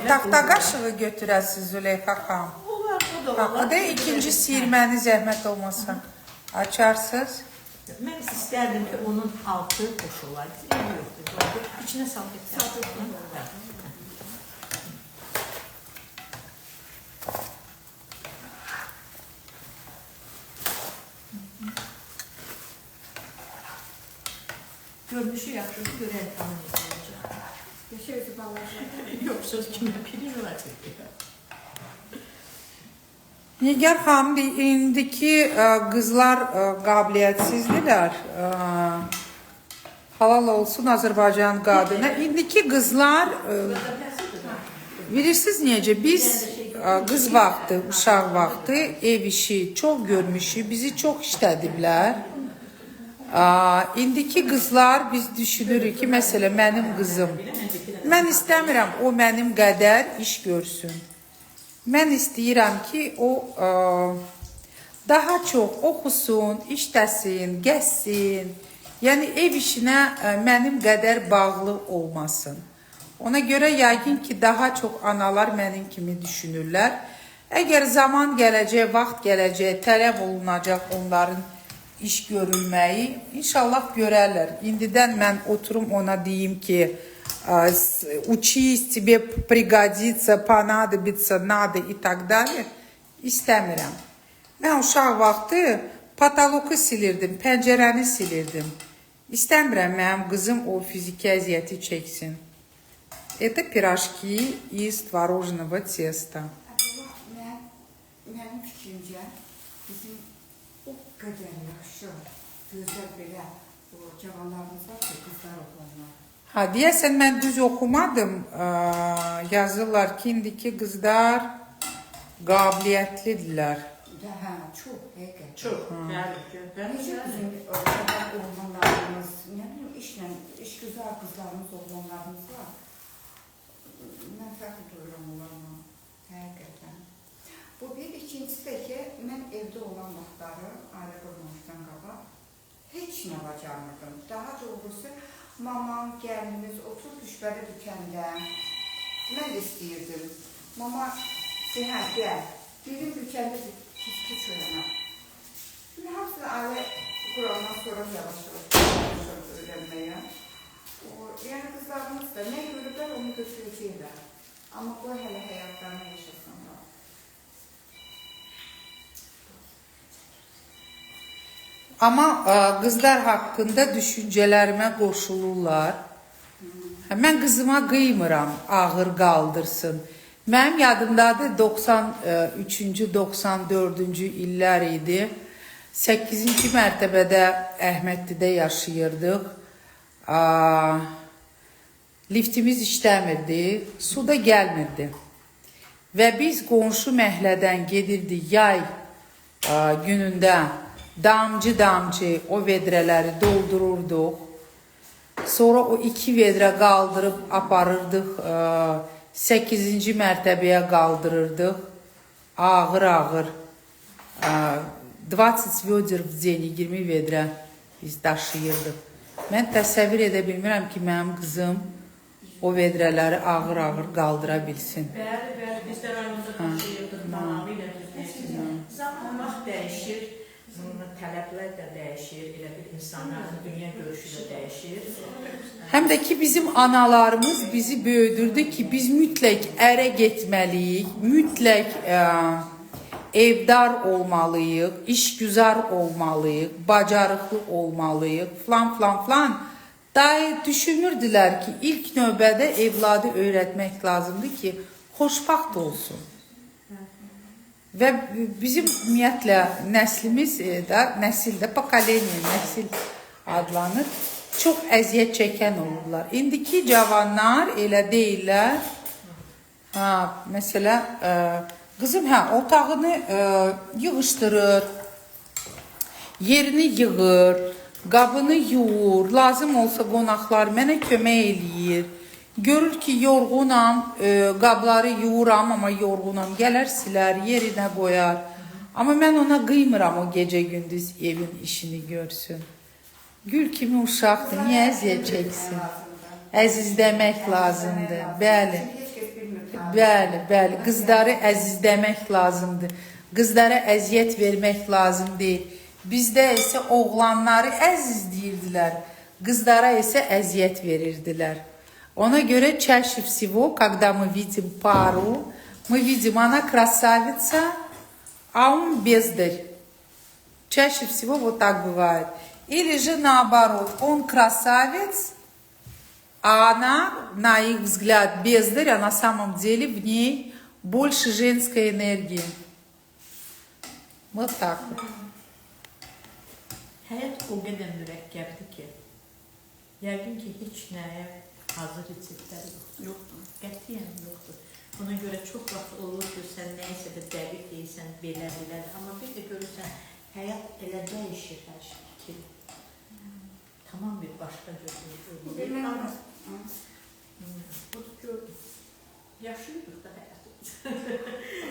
tahta qaşığı götürəsiniz Züleyxa xanım. Olar, o da olar. O da ikinci siyirməni zəhmət olmasa. Açarsınız. Mən istərdim ki, onun altı boş olaydı. Yəni yoxdur. İçinə salfet salfetlə. Görünüşü yaxşıdır, görək tanım olacaq. Yaşıyoruz ballar. Yox, söz kimi pirin olacaq. Nigar xanım, indiki qızlar qabiliyyətsizdirlər. Halal olsun Azərbaycan qadına. İndiki qızlar bilirsiniz necə? Biz qız vaxtı, uşaq vaxtı ev işi çox görmüşük, bizi çox işlədiblər. İndiki qızlar biz düşünürük ki, məsələ mənim qızım, mən istəmirəm o mənim qədər iş görsün. Mən istəyirəm ki, o daha çox oxusun, işləsin, gəzsin. Yəni ev işinə mənim qədər bağlı olmasın. Ona görə yəqin ki, daha çox analar mənim kimi düşünürlər. Əgər zaman gələcək, vaxt gələcək, tələb olunacaq onların iş görülməyi, inşallah görərlər. İndidən mən oturum ona deyim ki, учись, тебе пригодится, понадобится, надо и так далее. İstəmirəm. Mən uşaq vaxtı patoloku silirdim, pəncərəni silirdim. İstəmirəm mənim qızım o fiziki əziyyəti çəksin. Это пирожки из творожного теста. Mənim fikrimcə bizim o qədər yaxşı, gözəl belə cavanlarımız var ki, qızlar oğlanlar. Deyəsən mən düz oxumadım. Yazırlar ki, indiki qızlar qabiliyyətlidirlər. Hə, çox, həqiqət. Çox, bəli. Necə bizim oğlanlarımız, nə bilim, işgüzar qızlarımız, oğlanlarımız var. Mən fəxr duyuram onlarla, həqiqətən. Bu bir, ikincisi də ki, mən evdə olan vaxtları, ailə qurmamışdan qabaq, heç nə bacarmırdım. Daha doğrusu, mamam, gəlimiz, otur düşbəli dükəndə, mən də istəyirdim. Mama, hə, gəl, birim dükəndə ki, çörəmə. Hamısını ailə qurandan sonra yavaş-yavaş öyrənməyə. Yəni qızlarımız da nə görürlər, onu götürəcəklər. Amma bu hələ həyatlarını yaşasınlar. Amma qızlar haqqında düşüncələrimə qoşulurlar. Mən qızıma qıymıram, ağır qaldırsın. Mənim yadımdadır 93-cü, 94-cü illər idi. 8-ci mərtəbədə Əhmədlidə yaşayırdıq. Liftimiz işləmirdi, su da gəlmirdi. Və biz qonşu məhəllədən gedirdik yay günündə damcı-damcı o vedrələri doldururduq. Sonra o 2 vedrə qaldırıb aparırdıq, 8-ci mərtəbəyə qaldırırdıq. Ağır-ağır 20 vedr в день, 20 vedrə biz daşıyırdıq. Mən təsəvvür edə bilmirəm ki, mənim qızım o vedrələri ağır-ağır qaldıra bilsin. Bəli, biz də rayonda daşıyırdıq, tamamilə düzləşdir. Zaman vaxt dəyişir, tələblər də dəyişir, elə bir insanların dünya görüşü də dəyişir. Həm də ki, bizim analarımız bizi böyüdürdü ki, biz mütləq ərə getməliyik, mütləq evdar olmalıyıq, işgüzar olmalıyıq, bacarıqlı olmalıyıq, falan. Daha düşünürdülər ki, ilk növbədə evladı öyrətmək lazımdır ki, xoşbaxt olsun. Və bizim ümumiyyətlə nəslimiz də, nəsildə, pokoleniya, nəsil adlanır, çox əziyyət çəkən olurlar. İndiki cavanlar elə deyirlər, məsələ, qızım otağını yığışdırır, yerini yığır, qabını yuyur, lazım olsa qonaqlar mənə kömək eləyir. Görür ki, yorğunam, qabları yuyuram, amma yorğunam, gələr silər, yerinə qoyar. Amma mən ona qıymıram o gecə-gündüz evin işini görsün. Gül kimi uşaqdır, niyə əziyyət çəksin? Əzizləmək lazımdır, bəli. Bəli, qızları əzizləmək lazımdır. Qızlara əziyyət vermək lazım deyil. Bizdə isə oğlanları əzizləyirdilər, qızlara isə əziyyət verirdilər. Ona görə чаще всего, когда мы видим пару, мы видим, она красавица, а он бездарь. Чаще всего вот так бывает. Или же наоборот, он красавец, а она, на их взгляд, бездарь, а на самом деле в ней больше женской энергии. Вот так вот. Həyat o qədər mürəkkəbdir ki, yəqin ki, heç nəyə hazır reseptləri yoxdur. Yoxdur. Qətiyyən yoxdur. Ona görə çox vaxt olur ki, sən nəyəsə də dəqiq deyirsən, belə. Amma bir də görürsən, həyat elə dəyişir hər şey ki, tamam bir başqa gözünü görür. Budur gördüm. Yaşayırıq da həyatımız.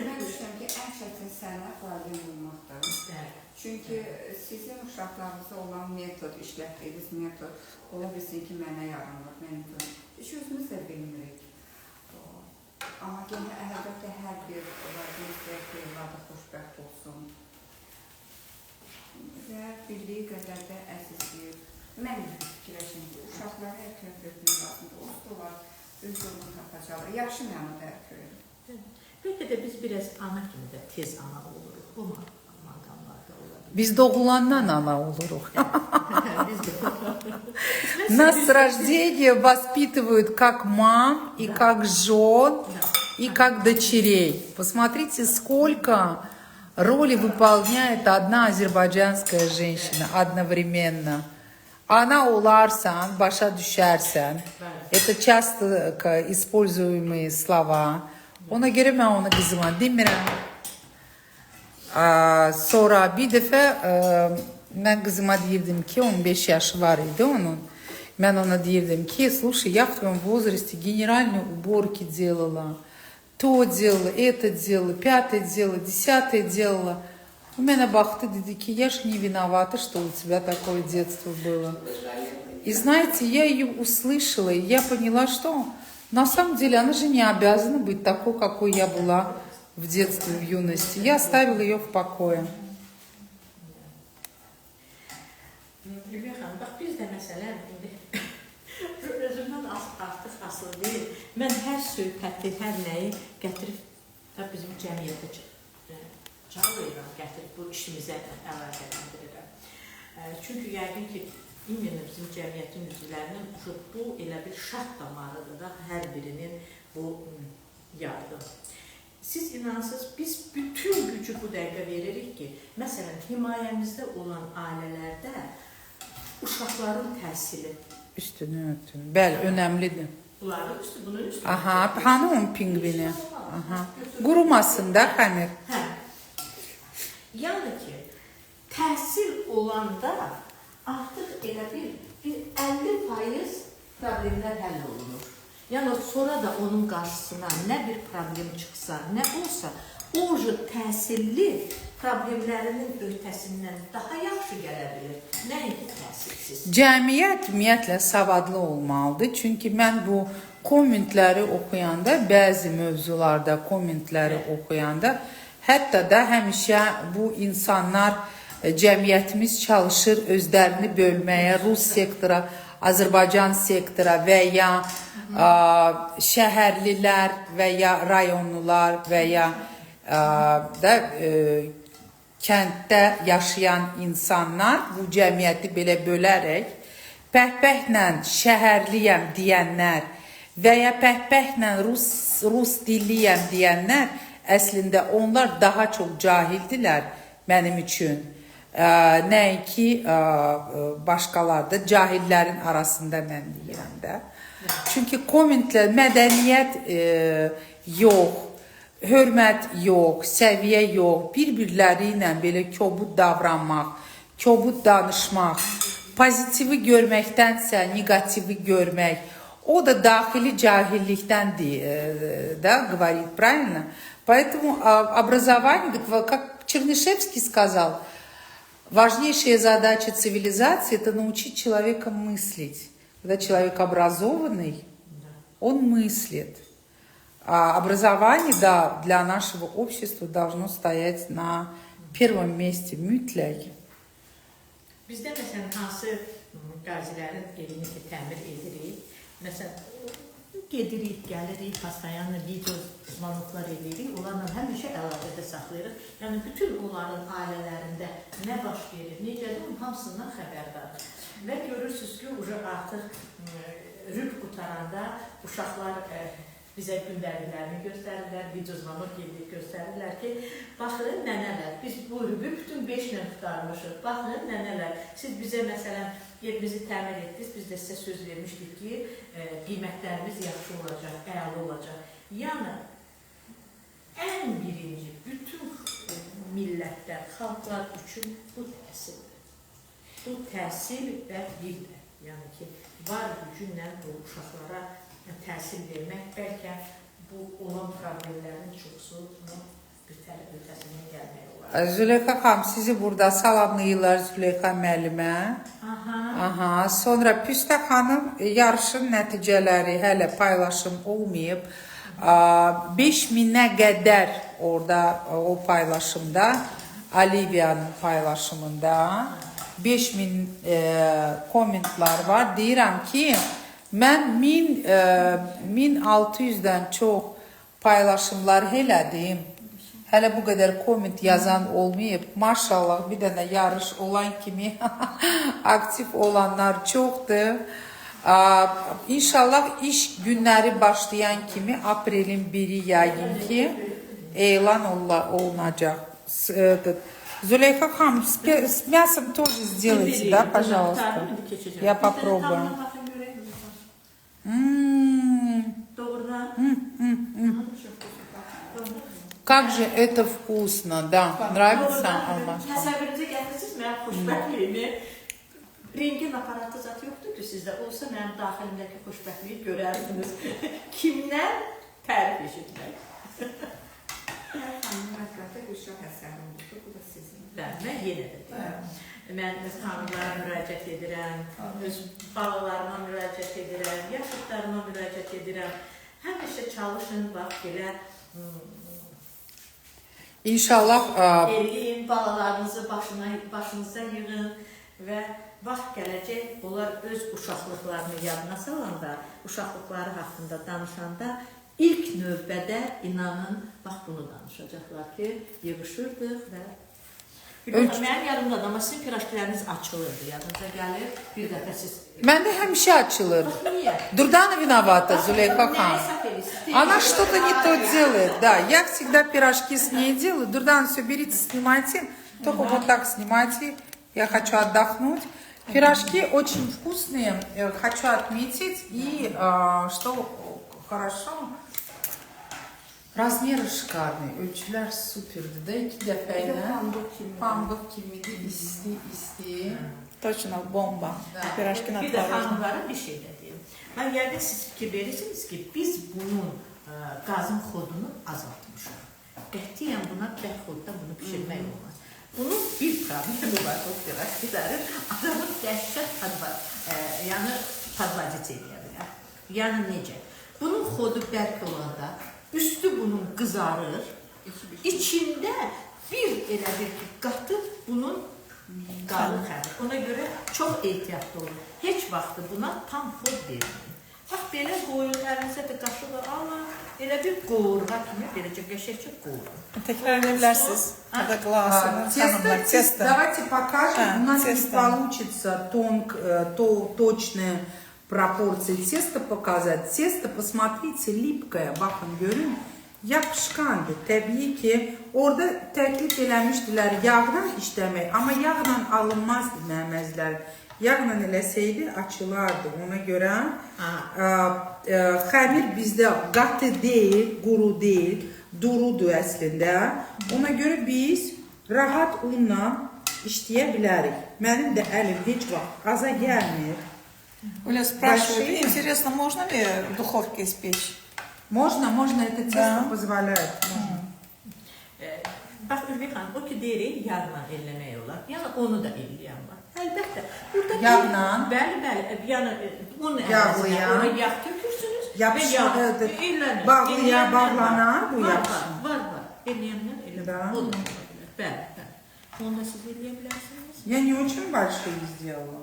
Mən düşünürəm ki, ən çətin sənə valideyn olmaqdır. Çünki sizin uşaqlarınıza olan metod, işlətdiyiniz metod, ola bilsin ki, mənə yaranır, mənim heç özümüz də bilmirik. Amma yenə əlbəttə hər bir valideyn istəyir ki, evladı xoşbəxt olsun və bildiyi qədər də əzizləyir. Mən fikirləşim ki, uşaqlar hər köprünün altında olsunlar, öz yolunu tapacaqlar. Yaxşı mənada hər köprü. Bəlkə də biz biraz ana kimi də tez ana oluruq. Bu məqamlarda ola bilir. Biz doğulandan ana oluruq. Biz də. Нас с рождения воспитывают как мам, и как жен, и как дочерей. Посмотрите, сколько роли выполняет одна азербайджанская женщина одновременно. Ana olarsan, başa düşərsən. Это часто используемые слова. Ona göre ben onu kızıma demirəm. Sonra bir dəfə mən kızıma deyirdim ki, 15 yaşı var idi onun. Mən ona deyirdim ki, слушай, я в твоем возрасте генеральные уборки делала. То делала, это делала, пятое делала, десятое делала. У меня бахты, dedi ki, я же не виновата, что у тебя такое детство было. И знаете, я ее услышала, и я поняла, что на самом деле она же не обязана быть такой, какой я была в детстве, в юности. Я оставила ее в покое. Hülya xanım, bax biz də məsələn özümdən artıq asılı deyil. Mən hər söhbəti, hər nəyi gətirib bizim cəmiyyətə çağırıram, gətirib bu işimizə əlaqələndirirəm. Çünki yəqin ki, imенно bizim cəmiyyətin üzvlərinin bu elə bir şart damarıdır da hər birinin bu yardım. Siz inansınız, biz bütün gücü bu dəqiqə veririk ki, məsələn, himayəmizdə olan ailələrdə uşaqların təhsili. Üstünü örtün. Bəli, önemlidir. Bunların üstü, bunun üstü. Aha, hani onun pingvini? Aha. Qurumasın da xəmir. Hə. Yəni ki, təhsil olanda artıq elə bir 50% problemlər həll olunur. Yəni sonra da onun qarşısına nə bir problem çıxsa, nə olsa, o təhsilli problemlərinin öhdəsindən daha yaxşı gələ bilir. Nəinki təhsilsiz. Cəmiyyət ümumiyyətlə savadlı olmalıdır. Çünki mən bu kommentləri oxuyanda, bəzi mövzularda kommentləri oxuyanda, hətta da həmişə bu insanlar, cəmiyyətimiz çalışır özlərini bölməyə, Rus sektora, Azərbaycan sektora və ya şəhərlilər və ya rayonlular və ya kənddə yaşayan insanlar bu cəmiyyəti belə bölərək pəhpəhlə şəhərliyəm deyənlər və ya pəhpəhlə Rus dilliyəm deyənlər əslində onlar daha çox cahildilər mənim üçün. Nəinki başqalar da cahillərin arasında mən deyirəm də. Çünki kommentlər mədəniyyət yox, hörmət yox, səviyyə yox, bir-birləri ilə belə kobud davranmaq, kobud danışmaq, pozitivi görməkdənsə negativi görmək, o da daxili cahillikdən да, говорит, правильно? Поэтому образование, как Чернышевский сказал, важнейшая задача цивилизации – это научить человека мыслить. Когда человек образованный, он мыслит. А образование, да, для нашего общества должно стоять на первом месте. Mütləq. Bizdə məsələn hansı qazilərin evini təmir edirik. Məsələn, gedirik, gəlirik, pastayanla video zvanoklar edirik. Onlarla həmişə əlaqədə saxlayırıq. Yəni, bütün onların ailələrində nə baş verir, necədir, hamısından xəbərdardır. Və görürsünüz ki, artıq rüb qutaranda uşaqlar bizə gündəliklərini göstərirlər, video zvanok edib göstərirlər ki, baxın nənələr, biz bu rübü bütün 5 ilə qutarmışıq. Baxın nənələr, siz bizə məsələn Yerimizi təmin etdiniz. Biz də sizə söz vermişdik ki, qiymətlərimiz yaxşı olacaq, əla olacaq. Yəni, ən birinci bütün millətlər, xalqlar üçün bu təhsildir. Bu təhsil və bildir. Yəni ki, var gücünlə bu uşaqlara təhsil vermək, bəlkə bu olan problemlərin çoxsunu ötəsindən gəlmək olar. Züleyxa xanım, sizi burada salamlayırlar Züleyxa müəllimə. Aha. Sonra Püstə xanım, yarışın nəticələri hələ paylaşım olmayıb. 5000-ə qədər orada o paylaşımda, Aliviyanın paylaşımında 5000 kommentlar var. Deyirəm ki, mən 1600-dən çox paylaşımlar elədim. Hələ bu qədər komment yazan olmayıb. Maşallah, bir dənə yarış olan kimi aktiv olanlar çoxdur. İnşallah iş günləri başlayan kimi aprelin 1-i yayın ki elan olunacaq. Зулейха хам, с мясом тоже сделайте, да, пожалуйста? Я попробую. Как же это вкусно, да, nравится Алмаз. Təsəvvürünüzə gətirsiniz, mənim xoşbəxtliyimi, rengin aparatı zat yoxdur ki, sizdə olsa mənim daxilimdəki xoşbəxtliyi görərsiniz. Kimdən tərif eşitmək? Xanımlardə Gülşah əsəri oldu, bu da sizin. Mən yenə də deyirəm. Mən öz xanımlara müraciət edirəm, öz balalarıma müraciət edirəm, yaşıdlarıma müraciət edirəm. Həmişə çalışın, bax, belə İnşallah eləyin, balalarınızı başınıza yığın və vaxt gələcək, onlar öz uşaqlıqlarını yadına salanda, uşaqlıqları haqqında danışanda ilk növbədə inanın, bax bunu danışacaqlar ki, yığışırdıq və mənim yadımdadır, amma sizin pirajkiləriniz açılırdı, yadınıza gəlir, bir dəfə siz... Məndə həmişə açılır. Niyə? Дурдана виновата, Зулейха хан. Она что-то не то делает, да. Я всегда пирожки с ней делаю. Дурдана, все берите, снимайте. Только вот так снимайте. Я хочу отдохнуть. Пирожки очень вкусные. Хочу отметить. И что хорошо, размеры шикарные. Ölçüler süperdi. Da iki defeyle. Pambık kimiydi. İsti. Точно, бомба. Пирожки на Bir də xanımlara bir şey də deyim. Mən yəqin siz fikir verirsiniz ki, biz bunun qazın xodunu azaltmışıq. Qətiyyən buna bək xodda bunu pişirmək olmaz. Bunun bir problemi var, o piraşkilərin adamın dəhşət padvacıc edə bilər. Yəni necə? Bunun xodu bərk olanda üstü bunun qızarır, içində bir elə bir ki, qatı bunun qalın xəmir. Ona görə çox ehtiyatlı olun. Heç vaxtı buna tam xod verməyin. Bax, belə qoyun, əlinizə də qaşığı alın, elə bir qoğurğa kimi, beləcə qəşəkcə qoğurun. Tekrar edebilirsiniz. Это классно. Тесто. Давайте покажем. У нас не получится точные пропорции теста показать. Тесто, посмотрите, липкое. Bakın görün. Yapışkandır. Təbii ki, orada təklif eləmişdilər yağla işləmək. Amma yağla alınmazdı məməzlər. Yağla eləsəydi açılardı. Ona görə xəmir bizdə qatı deyil, quru deyil, durudur əslində. Ona görə biz rahat unla işləyə bilərik. Mənim də əlim heç vaxt aza gəlmir. Оля спрашивает, интересно, можно ли в духовке испечь? Можно, это тесто позволяет. Bax, Ülvi xanım, o ki deyirik, yağla eləmək olar. Yəni, onu da eləyən var. Əlbəttə. Yağla? Bəli. Yəni, un Yağlıya. Ona yağ tökürsünüz və yağ elənir. Bağlıya bağlanar bu yapışın. Var. Eləyənlər elə. Да. Bəli. Onu da siz eləyə bilərsiniz. Я не очень большие сделала.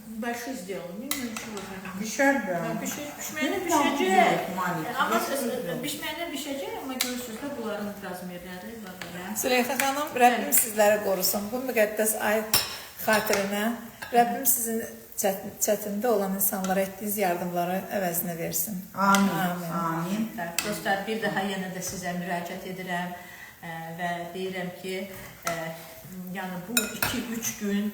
Большой сделал, не ничего. Düşer de. Pişməyinə Tam düşəcək. güzel, maalesef. Amma pişməyinə düşəcək, amma görürsünüz də bunların razmerləri var. Züleyxa xanım, Rəbbim sizləri qorusun. Bu müqəddəs ay xatirinə Rəbbim sizin çətində olan insanlara etdiyiniz yardımları əvəzinə versin. Amin. Dostlar, bir daha yenə də sizə müraciət edirəm və deyirəm ki, yəni bu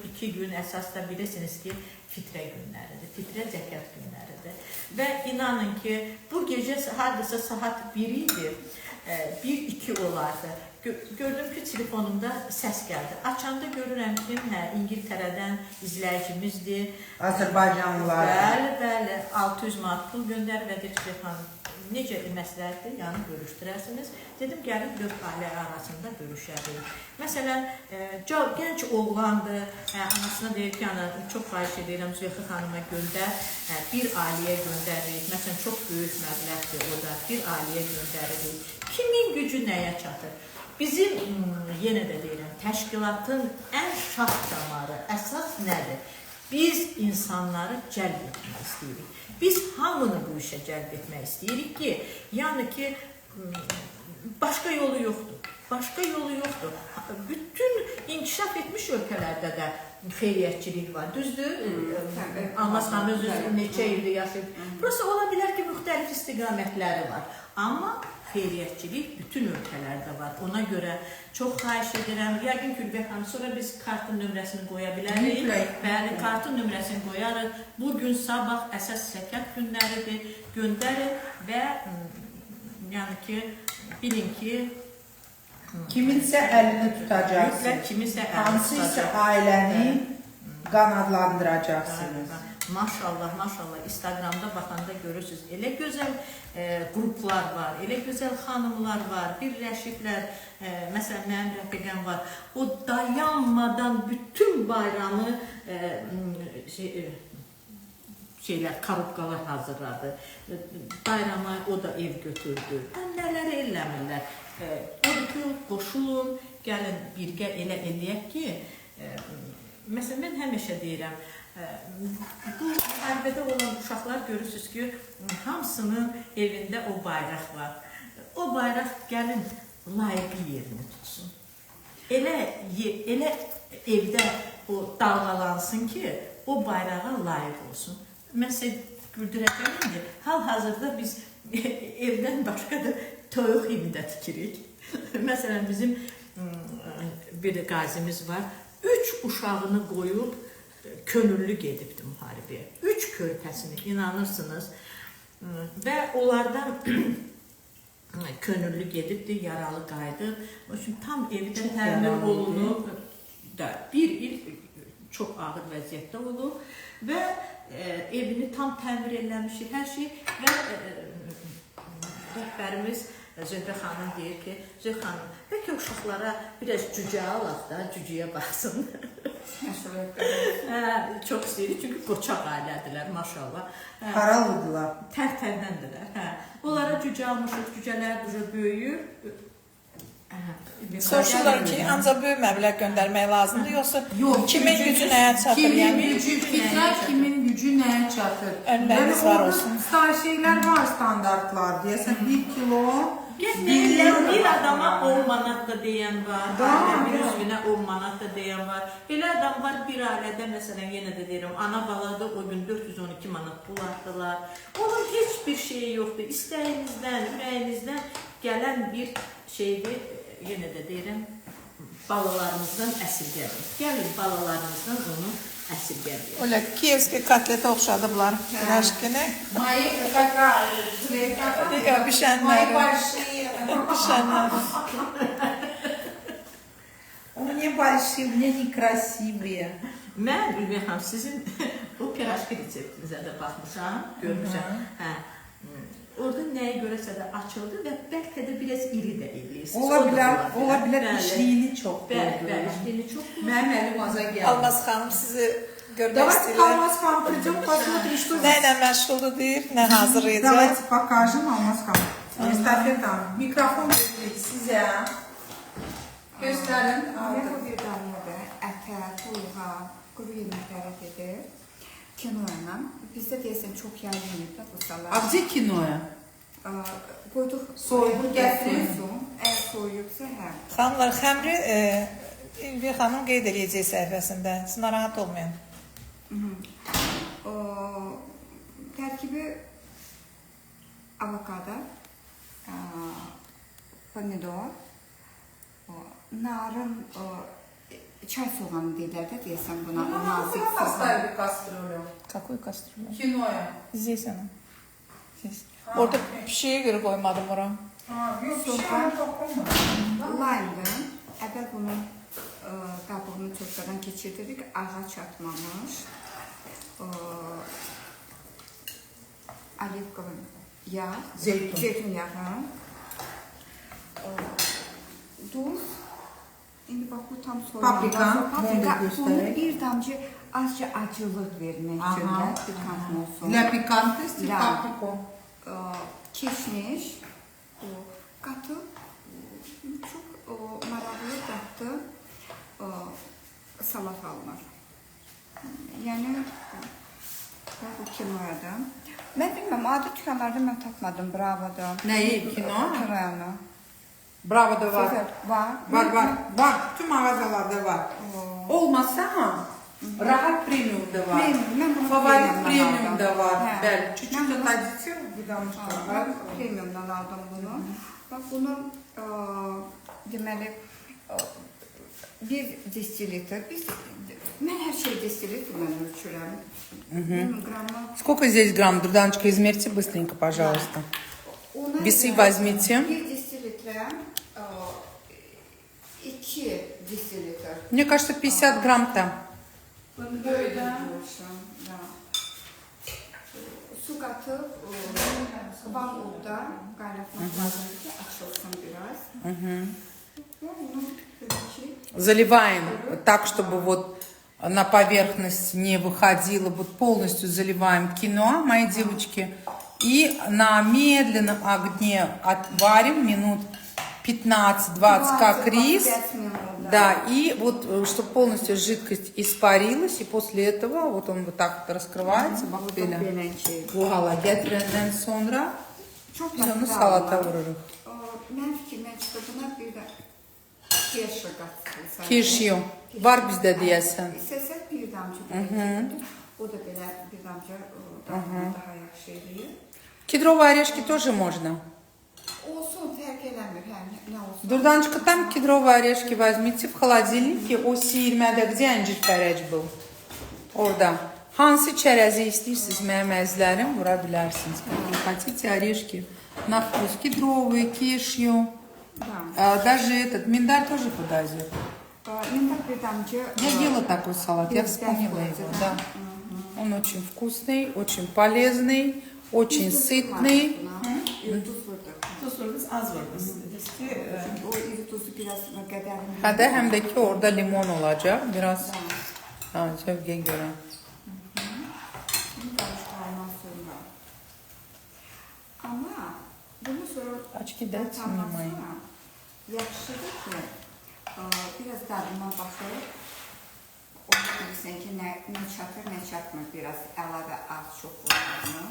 2 gün əsasda bilirsiniz ki, fitrə günləridir, fitrə zəkat günləridir. Və inanın ki, bu gecə hardasa saat 1 idi, 1-2 olardı. Gördüm ki, telefonumda səs gəldi. Açanda görürəm ki, İngiltərədən izləyicimizdir. Azərbaycanlılar. Bəli, 600 manat pul göndər və deyir ki, necə məsləhətdir, yəni bölüşdürərsiniz. Dedim, gəlin 4 ailə arasında bölüşərik. Məsələn, gənc oğlandır, anasına deyir ki, çox xahiş edirəm, Züleyxa xanıma göndər, bir ailəyə göndəririk. Məsələn, çox böyük məbləğdir o da, bir ailəyə göndəririk. Kimin gücü nəyə çatır? Bizim, yenə də deyirəm, təşkilatın ən şah damarı, əsas nədir? Biz insanları cəlb etmək istəyirik. Biz hamını bu işə cəlb etmək istəyirik ki, yəni ki, başqa yolu yoxdur. Başqa yolu yoxdur. Bütün inkişaf etmiş ölkələrdə də xeyriyyətçilik var, düzdür? Almaz xanım özü neçə ildir yaşayıb. Burası ola bilər ki, müxtəlif istiqamətləri var. Amma xeyriyyətçilik bütün ölkələrdə var. Ona görə çox xahiş edirəm. Yəqin ki, Ülbək xanım, sonra biz kartın nömrəsini qoya bilərik. Bəli, kartın nömrəsini qoyarıq. Bugün, sabah əsas zəkat günləridir. Göndərin və yəni ki, bilin ki, Kiminsə əlini tutacaqsınız. Kiminsə əlini Hansısa ailəni qanadlandıracaqsınız. Maşallah, maşallah, Instagramda baxanda görürsünüz, elə gözəl qruplar var, elə gözəl xanımlar var, birləşiblər, məsələn, mənim rəfiqəm var, o dayanmadan bütün bayramı korobkalar hazırladı, bayrama o da ev götürdü, nələri eləmirlər, qoşulun, gəlin birgə elə eləyək ki, məsələn, mən həmişə deyirəm, bu hərbədə olan uşaqlar görürsünüz ki, hamısının evində o bayraq var. O bayraq gəlin layiqli yerini tutsun. Elə evdə o dalğalansın ki, o bayrağa layiq olsun. Mən sizə güldürəcəm ki, hal-hazırda biz evdən başqa da toyuq evi də tikirik. Məsələn, bizim bir qazimiz var, 3 uşağını qoyub, könüllü gedibdi müharibəyə. 3 körpəsini, inanırsınız. Və onlardan könüllü gedibdi, yaralı qayıdır. Tam evdə təmin olunub, bir il çox ağır vəziyyətdə olub və evini tam təmir eləmişik, hər şey və rəhbərimiz Zöhrə xanım deyir ki, Zöhrə xanım, bəlkə uşaqlara biraz cücə alaq da, cücəyə baxsın. Çox istəyirik, çünki qoçaq ailədirlər, maşallah. Haralıdırlar? Tərtərdəndirlər. Onlara cücə almışıq, cücələr böyüyür. Soruşurlar ki, ancaq böyük məbləğ göndərmək lazımdır, yoxsa kimin gücü nəyə çatır? Kimin gücü nəyə çatır? Önləriniz var olsun. Şeylər var, standartlar, deyəsən 1 kilo, Bir adama 10 manat da deyən var, bir üzvünə 10 manat da deyən var. Elə adam var, bir ailədə, məsələn, yenə də deyirəm, ana balada o gün 412 manat pul atdılar. Onun heç bir şeyi yoxdur. İstəyinizdən, ürəyinizdən gələn bir şeydir, yenə də deyirəm, balalarımızdan əsirgədir. Gəlin balalarımızdan onu əsirgədir. Öyle Kievski kotlete oxşadıblar. Piraşkini. Pişenler. Pişenler. У меня большие, у меня некрасивые. Mən, Ülbək xanım, sizin o piraşki reseptinizə də baxmışam, görmüşəm. Orada nəyə görəsə də açıldı və bəlkə də biraz iri də edirsiniz. Ola bilər işliyini çox qoydu. Bəli, işliyini çox qoydu. Mənim əlim aza gəldi. Almaz xanım sizi görmək Давайте istəyirlər. Алмаз xanım придем, посмотрим, что Nə ilə məşğuldur deyir, nə hazırlayacaq. Давайте покажем Алмаз xanım. Estafeta, mikrofon veririk sizə. Göstərin. Bu bir damladı, ətə, toyuğa, quru yeməklərə gedir. Kinoyla. Bizdə deyəsən çox yayılmır da bu salar. А где киноя? Qoyduq, Soyuq gətirin. Əgər soyuyubsa, hə. Xanımlar, xəmri İlvi xanım qeyd edəcək səhifəsində. Siz narahat olmayın. Tərkibi avokado, pomidor, narın çay soğanı deyirlər də deyəsən buna, o Мама, nazik куда soğan. поставили кастрюлю? Какую кастрюлю? Киноя. Здесь она. Здесь. Ha, Orada okey. pişiyə görə qoymadım ora. Ha, yok bir şey Soğan. yok. Lime'dır. Əvvəl bunun qabığını çöplərdən keçirdirik, ağac çatmamış. Olivkovi yağ, zeytin yağı, duz. İndi bax bu tam soyulanda. Paprika, bunu da göstərək. Bunu bir damcı azca acılıq vermək Aha. üçün pikant olsun. Для пикантности Да. паприку. Keşniş, qatı, çox maraqlı qatı salat alınır. Yəni, bu kinoyada. Mən bilməm, adi dükanlarda mən tapmadım, bravoda. Neyi? Kinoa? Kinoyanı. Bravo da var. Var. Var. Tüm mağazalarda var. Olmazsa ha. Rahat premium da var. Ben bunu Favorit premiumdan premium aldım. da var. Hə. Bəli. Küçük Mən de bunu- tradisiyon bir damcık var. Ben premiumdan aldım bunu. Bak bunu deməli bir destilitr, mən hər şey destilitr ölçürəm. Benim qramı Сколько здесь грамм? Друданочка, измерьте быстренько, пожалуйста. ona Visi görə возьмите. bir desilitrə 2 destilitr. Мне кажется, 50 грамм там. Böyle olsun. Su qatıb van udda qaynatmaq lazımdır ki, açılsın biraz. Bunu belə ki, Заливаем так, чтобы вот на поверхность не выходило. Вот полностью заливаем киноа, мои девочки. И на медленном огне отварим минут 15-20, как рис. 25 минут, Да, и вот, чтобы полностью жидкость испарилась, и после этого вот он вот так вот raskırывается. Bak böyle. Beləncə. Bu hala getirenden sonra Çox biz onu yaxşı salata alma. vururuq. Mən fikrimdən çıxdı buna bir də keşə qatsın. Kirşiyo. Var bizdə deyəsən. İstəsək bir damcı belə. O da belə bir damcı daha yaxşı eləyir. Кедровые орешки тоже можно. Olsun, fərq eləmir, hə, nə olsun. Дурданочка, там кедровые орешки возьмите в холодильнике. O siyirmədə, где əncir fərəc был? Orada. Hansı çərəzi istəyirsiniz mənim əzlərim, vura bilərsiniz. Хотите орешки на вкус. Кедровые, кешью. Да. Даже этот миндаль тоже подойдет. Mindak bir damcı. Я делала такой салат, я вспомнила его. Да. Он очень вкусный, очень полезный, очень sitный. Tuz vurduk. Tuz vurdunuz, az vurdunuz. Dediniz ki, O iri tuzu biraz qədərini. Hadi hem de ki orada limon olacak. Biraz zevke göre. Bunu qarışdırandan sonra. Amma bunu sonra Açık edet sınırmayın. yaxşıdır ki, biraz dadına baxıb, onu bilirsən ki, nə çatır, nə çatmır, biraz əlavə az, çox olmalı.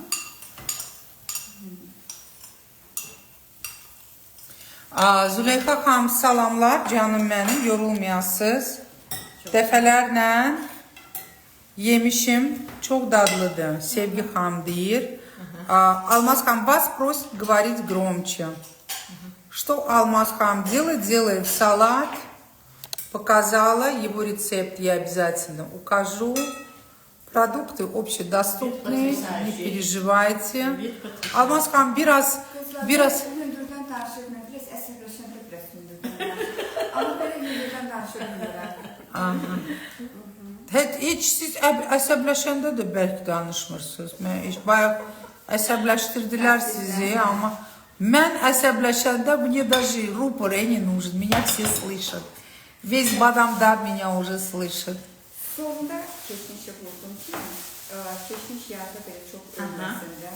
Züleyxa xanım salamlar, canım mənim, yorulmayasınız. Dəfələrlə yemişim, çok dadlıdır. Sevgi xanım deyir. Алмаз xanım, вас просит говорить громче. Что Алмаз xanım делает? Делает салат. Показала его рецепт, я обязательно укажу. Продукты общедоступные, не переживайте. Алмаз xanım biraz Hündürdən danışırım, biraz əsəbləşəndə biraz hündürdən danışırım. Amma belə hündürdən danışırım. Hiç siz əsəbləşəndə də bəlkə danışmırsınız. Bayaq əsəbləşdirdilər sizi, amma mən əsəbləşəndə мне даже рупоры не нужен, меня все слышат. Весь Бадамдад меня уже слышит. Sonunda keşnişə vurdum ki, keşniş yağda belə çox ölməsində.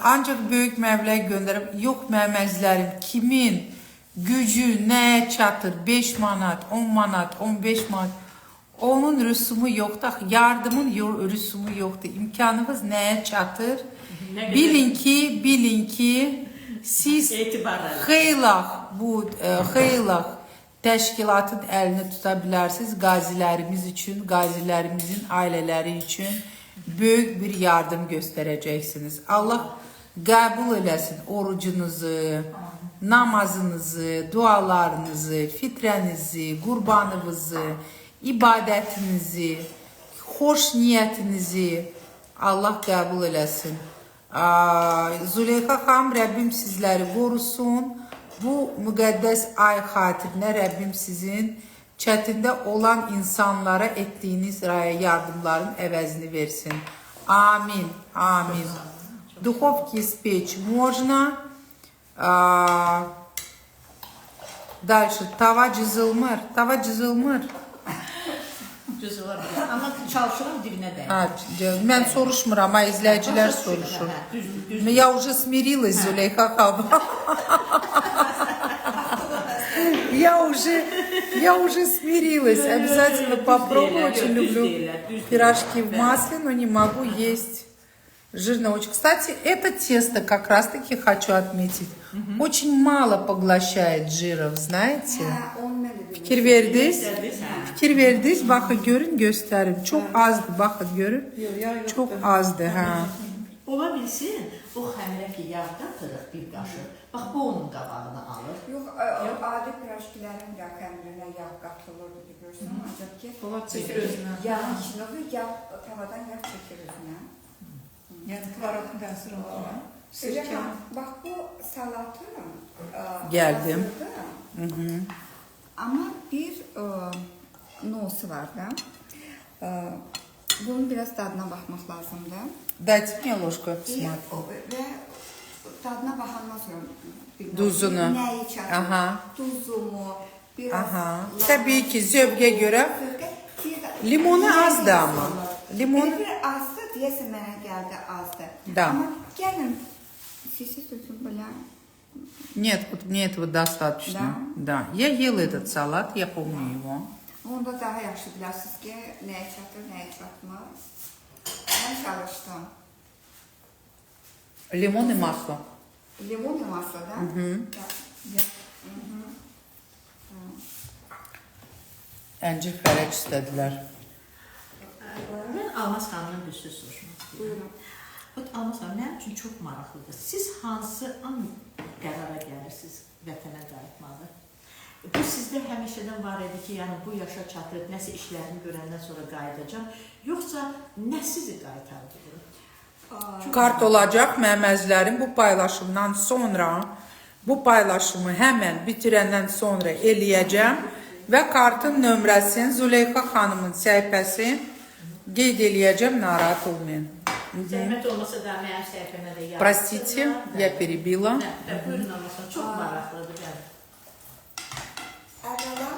Ancaq böyük məbləğ göndərib, yox mənim əzlərim, kimin gücü nəyə çatır? 5 manat, 10 manat, 15 manat. Onun rüsumu yoxdur, yardımın rüsumu yoxdur. İmkanınız nəyə çatır? Bilin ki, siz xeylaq təşkilatın əlini tuta bilərsiniz qazilərimiz üçün, qazilərimizin ailələri üçün böyük bir yardım göstərəcəksiniz. Allah qəbul eləsin orucunuzu, namazınızı, dualarınızı, fitrənizi, qurbanınızı, ibadətinizi, xoş niyyətinizi Allah qəbul eləsin. Züleyxa xanım, Rəbbim sizləri qorusun. Bu müqəddəs ay xatirinə Rəbbim sizin çətində olan insanlara etdiyiniz yardımların əvəzini versin. Amin, amin. Духовки испечь можно. Дальше. Tava cızılmır. Tava cızılmır. Cızıla bilər. Amma çalışıram dibinə dəyir. Mən soruşmuram, amma izləyicilər soruşur. Я уже смирилась, Зулейха Ханım. Я уже смирилась. Обязательно попробую. Очень люблю пирожки в масле, но не могу есть жирно очень. Кстати, это тесто как раз-таки хочу отметить. Очень мало поглощает жиров, знаете? Fikir verdiniz. Fikir verdiniz. Bakın görün gösterin. Çok azdı. Bakın görün. Çok azdı. Ha. Ola bilsin, o xəmirə ki, yağ qatırıq bir qaşıq. Bax, bu onun qabağını alır. Yox, adi pirajkilərin də xəmirinə yağ qatılırdı, bilirsən. Ancaq ki, yağın içində yağ, tavadan yağ çəkir özünə. Yəni tvarotun təsiri var. Bax, bu salatı Geldim. Amma bir nosu var da. Bunun biraz dadına baxmaq lazımdır. Дайте мне ложку. Və dadına baxandan sonra Duzunu. Nəyi çatır? Aha. Duzumu, biraz... Aha. Tabii ki zövqə görə. Limonu azdı ama. Limonu... Bir azdı, deyəsə mənə gəldi azdı. Da. Amma gəlin, siz tutun belə. Нет, вот мне этого достаточно. Да. Я ела этот салат, я помню его. Onda daha yaxşı bilərsiniz ki, nəyə çatır, nəyə çatmır. Mən çalışdım. Лимон и масло. Limon и масло, да? Əncir xərək istədilər. Mən Almaz xanımın bir söz soruşmaq istəyirəm. Almaz xanım, mənim üçün çox maraqlıdır. Siz hansı an qərara gəlirsiniz vətənə qayıtmalı? Bu sizdə həmişədən var idi ki, yəni bu yaşa çatıb, nəsə işlərini görəndən sonra qayıdacaq, yoxsa nə sizi qaytardı? Kart olacaq məməzlərin bu paylaşımdan sonra, bu paylaşımı həmən bitirəndən sonra eləyəcəm və kartın nömrəsini Züleyxa xanımın səhifəsi qeyd eləyəcəm, narahat olmayın. Zəhmət olmasa da mənim səhifəmə də yazsınlar. Простите, я перебила. Buyurun olmasa, çox maraqlıdır. Əvvəla,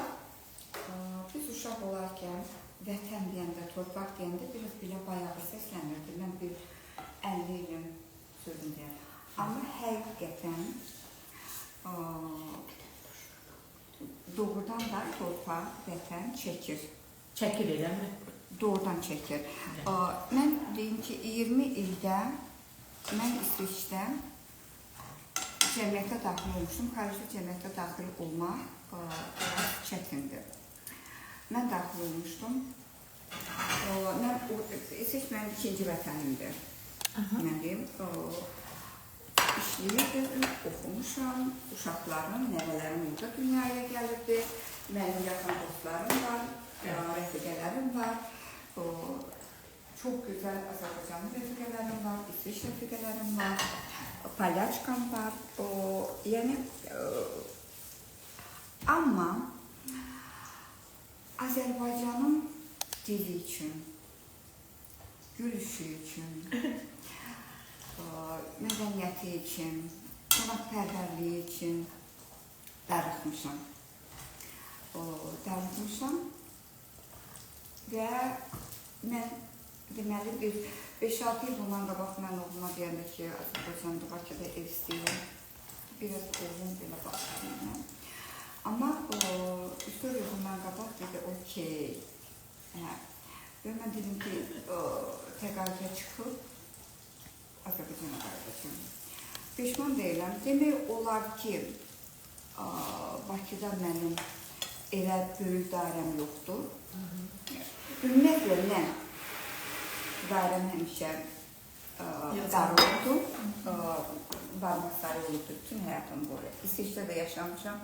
biz uşaq olarkən, vətən deyəndə, torpaq deyəndə biraz belə bayağı səslənirdi. Mən bir 50 ilin sözüm deyəm. Amma həqiqətən doğrudan da torpaq, vətən çəkir. Çəkir eləmi? Doğrudan çəkir. Mən deyim ki, 20 ildə mən İsveçdə cəmiyyətə daxil olmuşdum. Xarici cəmiyyətə daxil olmaq biraz çətindir. Mən daxil olmuşdum. İsveç mənim ikinci vətənimdir. Mən deyim, işləyirdim, oxumuşam, uşaqlarım, nəvələrim orada dünyaya gəlirdi. Mənim yaxın dostlarım var, rəfiqələrim var. Çox gözəl Azərbaycanlı rəfiqələrim var, İsveç rəfiqələrim var, palyaçkam var. Yəni, amma Azərbaycanın dili üçün, gülüşü üçün, mədəniyyəti üçün, qonaqpərvərliyi üçün darıxmışam. Və mən deməli bir 5-6 il bundan qabaq mən oğluma deyəndə ki, Azərbaycanda Bakıda ev istəyirəm. Biraz oğlum belə baxdım. Amma sonra bundan qabaq dedi, okey. Və mən dedim ki, təqaüdə çıxıb Azərbaycana qayıdacağım. Peşman deyiləm. Demək olar ki, Bakıda mənim elə böyük dairəm yoxdur. Ümumiyyətlə, mən dairəm həmişə dar oldu. barmaq sayı olubdur bütün həyatım boyu. İsveçrədə yaşamışam,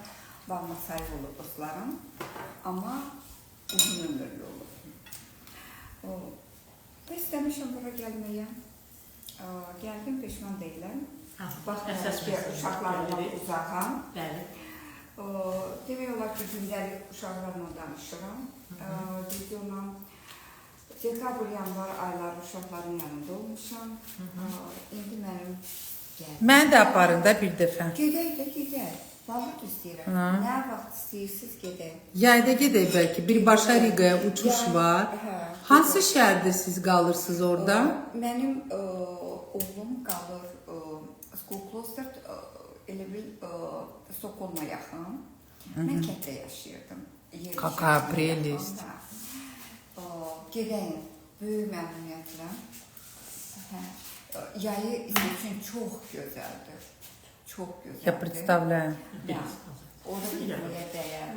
barmaq sayı olub dostlarım. Amma uzun ömürlü olub. İstəmişəm bura gəlməyə. Gəldim, peşman deyiləm. Baxmayaraq ki, uşaqlarımdan uzaqam. Bəli. Demək olar ki, gündəlik uşaqlarla danışıram. Videola dekabr, yanvar ayları uşaqların yanında olmuşam. İndi mənim gəldim. Mən də aparın da bir dəfə. Gedək. Vaxt istəyirəm. Nə vaxt istəyirsiniz gedək. Yayda gedək bəlkə. Birbaşa Riga'ya uçuş var. Hansı şəhərdə siz qalırsınız orada? Mənim oğlum qalır Skokloster, elə bil Stockholm'a yaxın. Mən kənddə yaşayırdım. Какая прелесть. Gedəyim, böyük məmnuniyyətlə. Yayı üçün çox gözəldir. Çox gözəldir. Я представляю. Orada gitməyə dəyər.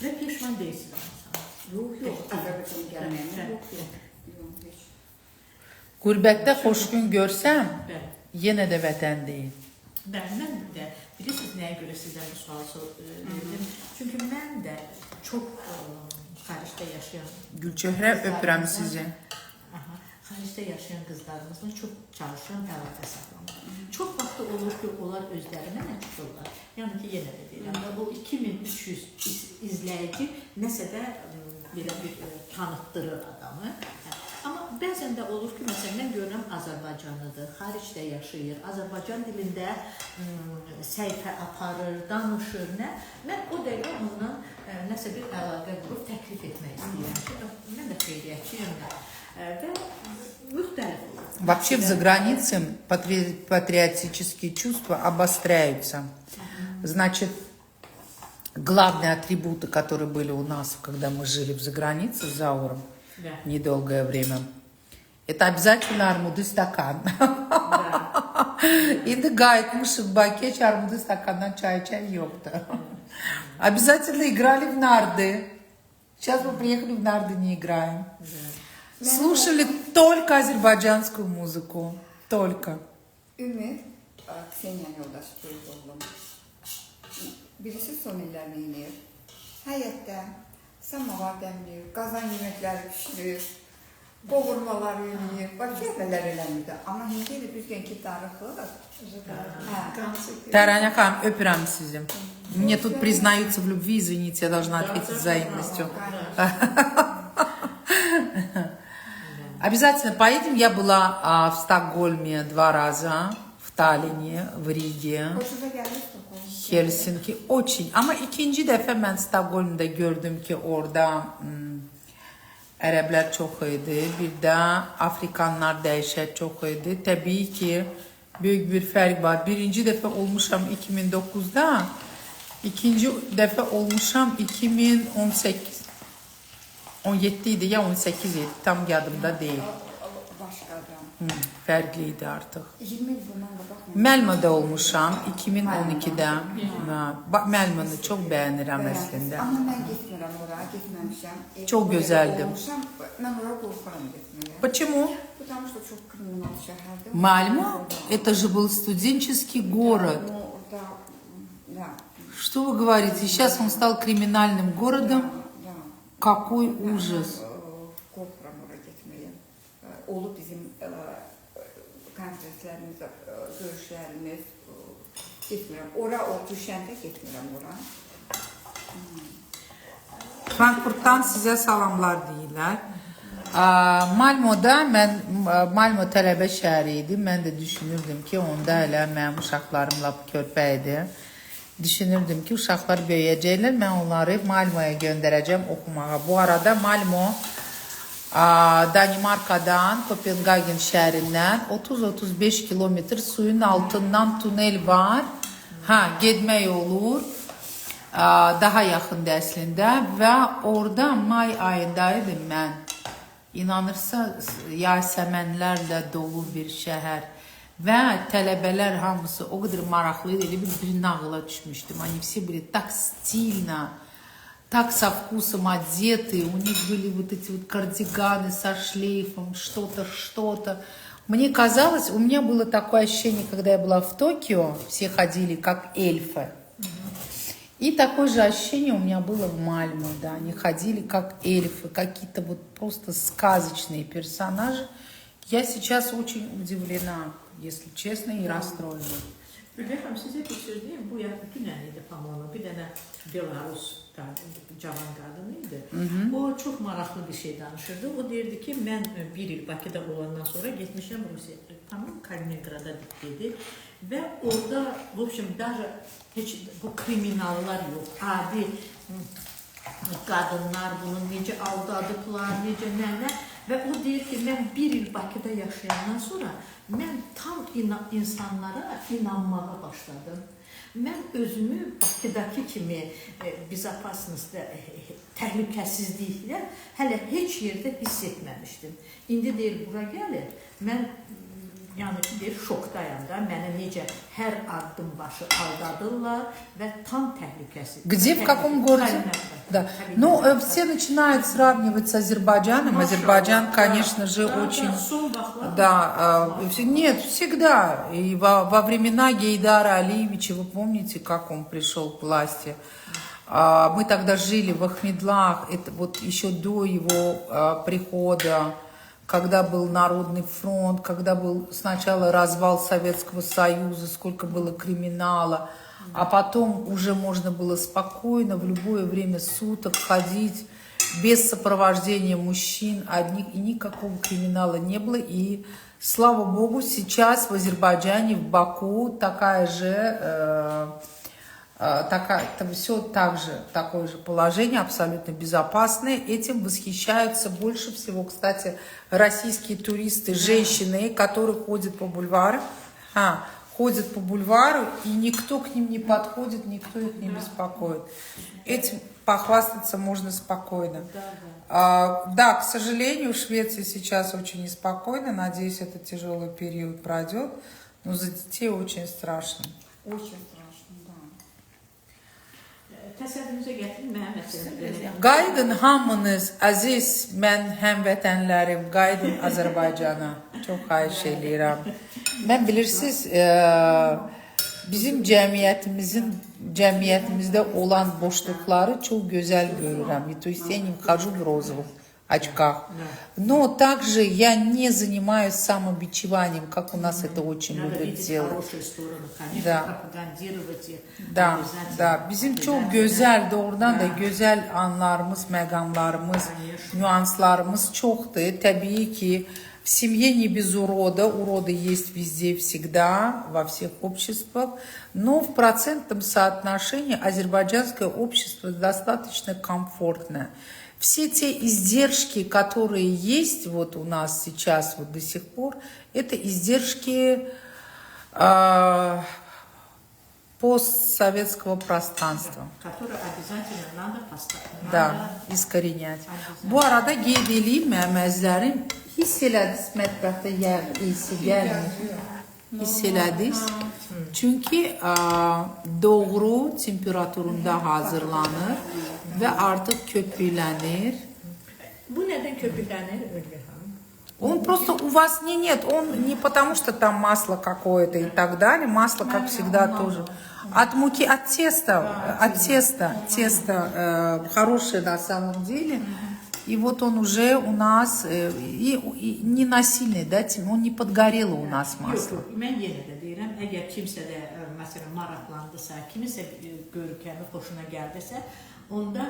Və peşman deyilsiniz. Yox, Azərbaycan gəlməyəm. Yox. Qürbətdə xoş gün görsəm, Bəli. yenə də vətən deyil. Mən də bilirsiniz nəyə görə sizdən bu sualı verdim? Çünki mən də çox xaricdə yaşayan Gülçöhrə, öpürəm sizi. xaricdə yaşayan qızlarımızla çox çalışıram əlaqə saxlamaq. Çox vaxtı olur ki, onlar özlərinə məşğullar. Yəni ki, yenə də deyirəm, bu 2300 izləyici nəsə də belə bir tanıtdırır adamı. Amma bəzən də olur ki, məsələn, mən görürəm Azərbaycanlıdır, xaricdə yaşayır, Azərbaycan dilində səhifə aparır, danışır, nə? Mən o dəqiqə ondan nəsə bir əlaqə qurub təklif etmək istəyirəm ki, mən də xeyriyyətçiyəm də. Və müxtəlif olur. Вообще в загранице патриотические чувства обостряются. Значит, главные атрибуты, которые были у нас, когда мы жили в загранице с Зауром, недолгое время, это обязательно армуды стакан. Инде гайтмыши в баке, армуды стаканdan чай ёпта. Обязательно играли в нарды. Сейчас мы приехали в нарды, не играем. Слушали только азербайджанскую музыку. Только. Ümid, Kseniya yoldaş qeyd oğlum. Birisi son illərini inir. Həyətdə samavar dəmləyir, qazan yeməkləri pişirir, qovurmaları yeməyir. Bax, kəsmələr eləmirdi. Amma indi də bir gün ki, darıxır. Тараня Хам, öpürəm sizi. Мне тут признаются в любви, извините, я должна ответить взаимностью. Обязательно поедем. Я была в Стокгольме 2 раза, в Таллине, в Риге, Helsinki. Очень. Ama ikinci dəfə mən Stokgolmda gördüm ki, orada ərəblər çox idi. Bir də Afrikanlar dəhşət çox idi. Təbii ki, böyük bir fərq var. Birinci dəfə olmuşam 2009'da, ikinci dəfə olmuşam 2018. 17 idi ya 18 idi. Tam yadımda değil. Başqadan. Fərqliydi artıq. 20 il bundan da baxmayın. Melma'da olmuşam 2012'də. Melma'nı çox bəyənirəm əslində. Amma mən getmirəm oraya, getməmişəm. Çox gözəldir. Mən oraya qorxuram getməyə. Почему? Потому что çox kriminal şəhərdir. Мальма? Это же был студенческий город. Да. Что вы говорите? Сейчас он стал криминальным городом. Какой ужас. Qorxuram oraya getməyə. Olub bizim konsertlərimiz, görüşlərimiz. Getmirəm. Ora o düşəndə getmirəm ora. Frankfurt'tan size salamlar deyirlər. Malmo'da Malmo tələbə şəhəri idi. Mən də düşünürdüm ki, onda hələ mənim uşaqlarım lap körpə idi. Düşünürdüm ki, uşaqlar böyüyəcəklər. Mən onları Malmo'ya göndərəcəm oxumağa. Bu arada Malmo Danimarka'dan, Kopenhagen şəhərindən 30-35 kilometr suyun altından tunel var. Getmək olur. Daha yaxındır əslində və orada may ayındaydım mən. İnanırsa, yasəmənlərlə dolu bir şəhər və tələbələr hamısı o qədər maraqlı idi, bir nağıla düşmüşdüm. Они все были так стильно, так со вкусом одеты, у них были вот эти вот кардиганы со шлейфом, что-то. Мне казалось, у меня было такое ощущение, когда я была в Токио, все ходили как эльфы. И такое же ощущение у меня было в Мальме, да, они ходили как эльфы, какие-то вот просто сказочные персонажи. Я сейчас очень udivlена, если честно, и расстроена. Ürgəfəm, sizə bir söz deyim, bu dünən idi Pamona, bir dənə Belarus cavan qadın idi. O çox maraqlı bir şey danışırdı. O deyirdi ki, mən bir il Bakıda olandan sonra getmişəm Rusiya, tamam Kaliningrada dedi və orada, в общем, даже heç bu kriminallar yox, adi qadınlar bunu necə aldadıblar, necə nə. Və o deyir ki, mən bir il Bakıda yaşayandan sonra mən tam insanlara inanmağa başladım. Mən özümü Bakıdakı kimi bizapasnostda təhlükəsizliklə hələ heç yerdə hiss etməmişdim. İndi deyir, bura gəlir, mən yəni ki, deyir, şokdayam da, mənə necə hər addım başı aldadırlar və tam təhlükəsiz. Где, в каком городе? Да. Ну, все начинают сравнивать с Азербайджаном. Азербайджан, конечно же, очень... Да, нет, всегда. И во времена Гейдара Алиевича, вы помните, как он пришел к власти? Мы тогда жили в Ахмедлах, это вот еще до его прихода, когда был Народный фронт, когда был сначала развал Советского Союза, сколько было криминала, а потом уже можно было спокойно в любое время суток ходить без сопровождения мужчин одних, и никакого криминала не было. И, слава богу, сейчас в Азербайджане, в Баку такая же... все такое же положение, абсолютно безопасное. Этим восхищаются больше всего, кстати, российские туристы, женщины, которые ходят по бульвару, и никто к ним не подходит, никто их не беспокоит. Этим похвастаться можно спокойно. Да, к сожалению, в Швеции сейчас очень неспокойно. Надеюсь, этот тяжелый период пройдет. Но за детей очень страшно. Очень страшно, да. Təsəvvürünüzə gətirin, mənim məsələn. Qaydın hamınız, əziz mən həmvətənlərim, qaydın Azərbaycana. Çox xahiş edirəm. Mən bilirsiniz, bizim cəmiyyətimizdə olan boşluqları çox gözəl görürəm. То есть я не хожу в розовых очках. Но также я не занимаюсь самобичеванием, как у нас это очень любят делать. Да. Bizim çok güzel, doğrudan da güzel anlarımız, məqamlarımız, nüanslarımız çoxdur. Tabii ki в семье не без урода. Уроды есть везде, всегда, во всех обществах. Но в процентном соотношении азербайджанское общество достаточно комфортное. Все те издержки, которые есть вот у нас сейчас вот до сих пор, это издержки постсоветского пространства. Которые обязательно надо поставить. Да, искоренять. Bu arada qeyd edeyim, məməzlərim, hiss elədiniz mətbəxdə yağ iyisi gəlmir. Hiss elədiniz. Çünki doğru temperaturunda hazırlanır və artıq köpüklənir. Bu nədən köpüklənir, Ülgəxan? Он просто у вас нет, он не потому что там масло какое-то и так далее, масло, как всегда, тоже. От муки, от теста, тесто хорошее на самом деле. И вот он уже у нас и не насильный, да, он не подгорело у нас масло. Yox, mən yenə də deyirəm, əgər kimsə də məsələn maraqlandısa, kimisə görkəmi xoşuna gəldisə, onda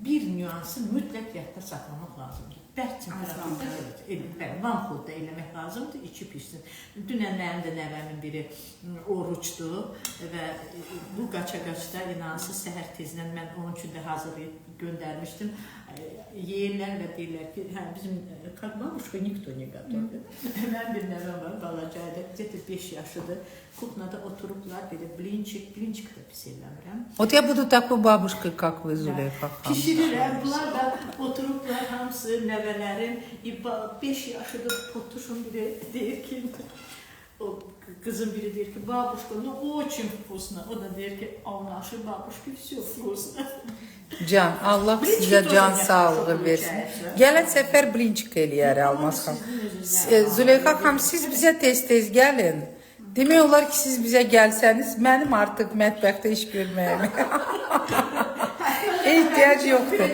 bir nüansı mütləq yadda saxlamaq lazımdır. Bərk temperaturda vanxodda eləmək lazımdır, içi pişsin. Dünən mənim də nəvəmin biri oruçdur və bu qaça-qaçda inansız səhər tezdən mən onun üçün də hazırlayıb göndərmişdim. Yeyirlər və deyirlər ki, bizim babuşka nikto ne готовит. Mən bir nəvəm var, balacaydı, где-то 5 yaşıdır. Kuxnada oturublar, belə blinçik da pis eləmirəm. Вот я буду такой бабушкой, как вы, Зулейха. Pişirirəm, bunlar da oturublar hamısı, nəvələrim, 5 yaşıdır potuşum biri deyir ki, o kızın biri der ki babuşka ну очень вкусно. O da der ki o нашей бабушки все вкусно. Can, Allah Blinçik sizə de can olacaq, sağlığı çok versin. ölçəsi. Gələn səfər blinçik eləyər Almaz xan. Züleyxa xanım, siz bizə tez-tez gəlin. Demək olar ki, siz bizə gəlsəniz, mənim artıq mətbəxdə iş görməyəm. Ehtiyac yoxdur.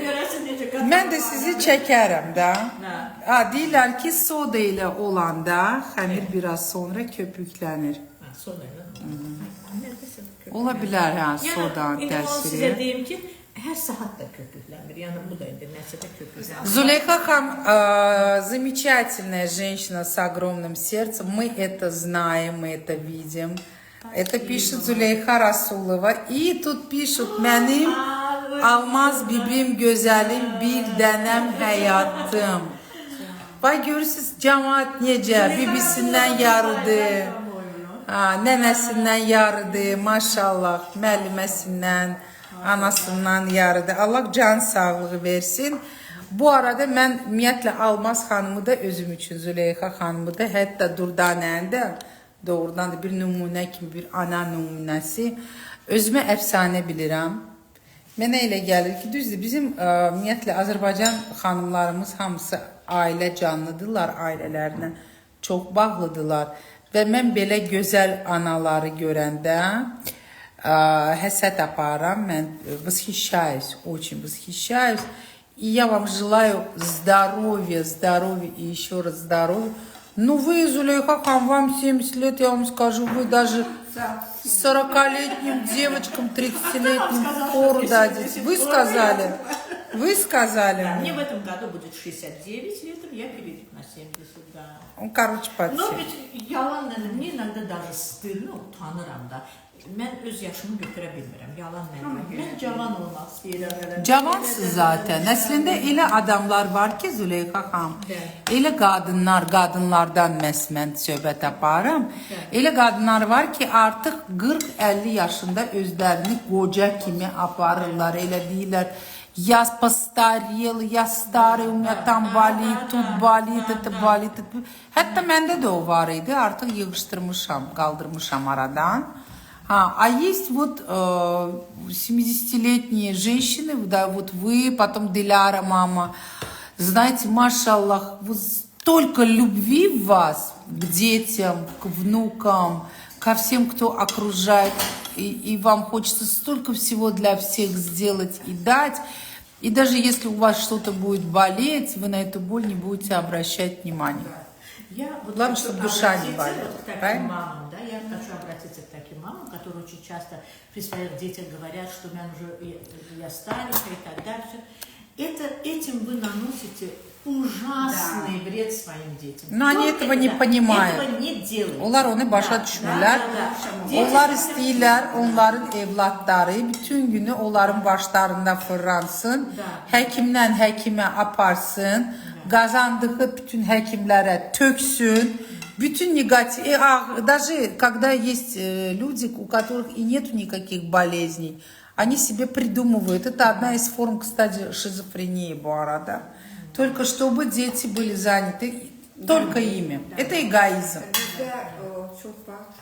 Mən də sizi çəkərəm də. Ha, deyirlər ki, soda ilə olanda xəmir biraz sonra köpüklənir. Sonra Ola bilər ha, yani, sodanın size təsiri. diyeyim ki her saat da köpüklenir. Yani bu da nesə də köpüklenir. Зулейха хам замечательная женщина с огромным сердцем. Мы это знаем, мы это видим. Это пишет Зулейха Расулова. И тут пишут mənim Almaz bibim, gözəlim, bir dənəm həyatım. Vay görürsünüz cəmaat necə, bibisindən yarıdır, nənəsindən yarıdır, maşallah, müəlliməsindən, anasından yarıdır. Allah can sağlığı versin. Bu arada mən ümumiyyətlə Almaz xanımı da özüm üçün, Züleyxa xanımı da, hətta Durdanəni də doğrudan da bir nümunə kimi, bir ana nümunəsi özümə əfsanə bilirəm. Mənə elə gəlir ki, düzdür, bizim ümumiyyətlə Azərbaycan xanımlarımız hamısı ailə canlıdırlar, ailələrinə çox bağlıdırlar. Və mən belə gözəl anaları görəndə həsəd aparam, mən восхищаюсь, очень восхищаюсь. И я вам желаю здоровья, здоровья и еще раз здоровья. Ну вы, Зулейха хам, вам 70 лет, я вам скажу, вы даже 40-летним девочкам, 30-летним фору дадите. Вы сказали? Вы сказали? Да, мне в этом году будет 69 лет, я перейду на 70, да. Ну, короче, подсел. Но ведь yalan мне иногда даже stыдно, utanıram da. Mən öz yaşımı götürə bilmirəm, yalan mənəm. Mən cavan olmaq istəyirəm. Cavansız zaten. Əslində elə adamlar var ki, Züleyxa xanım, elə qadınlardan mən söhbət aparım. Elə qadınlar var ki, artıq 40-50 yaşında özlərini qoca kimi aparırlar, elə deyirlər. Я постарел, я старый, у меня там болит, тут болит, это болит. Hətta məndə də o var idi, artıq yığışdırmışam, qaldırmışam aradan. А есть вот 70-летние женщины, да, вот вы, потом Диляра, мама, знаете, машаллах, вот столько любви в вас к детям, к внукам, ко всем, кто окружает, и вам хочется столько всего для всех сделать и дать. И даже если у вас что-то будет болеть, вы на эту боль не будете обращать внимания. Главное, чтобы душа не болела. Правильно? Да, я хочу обратиться к таким мамам, которые очень часто при своих детях говорят, что я старенькая и так дальше. Этим вы наносите ужасный вред своим детям. Но они этого не понимают. Этого не делают. Onlar onu başa düşmürlər. Onlar istəyirlər, onların evlatları bütün günü onların başlarında fırlansın, həkimdən həkimə aparsın, qazandığı bütün həkimlərə töksün, bütün негатив. Даже когда есть люди, у которых и нет никаких болезней, они себе придумывают. Это одна из форм, кстати, шизофрении bu arada. Только чтобы дети были заняты только ими. Это эгоизм. Bizdə çox vaxt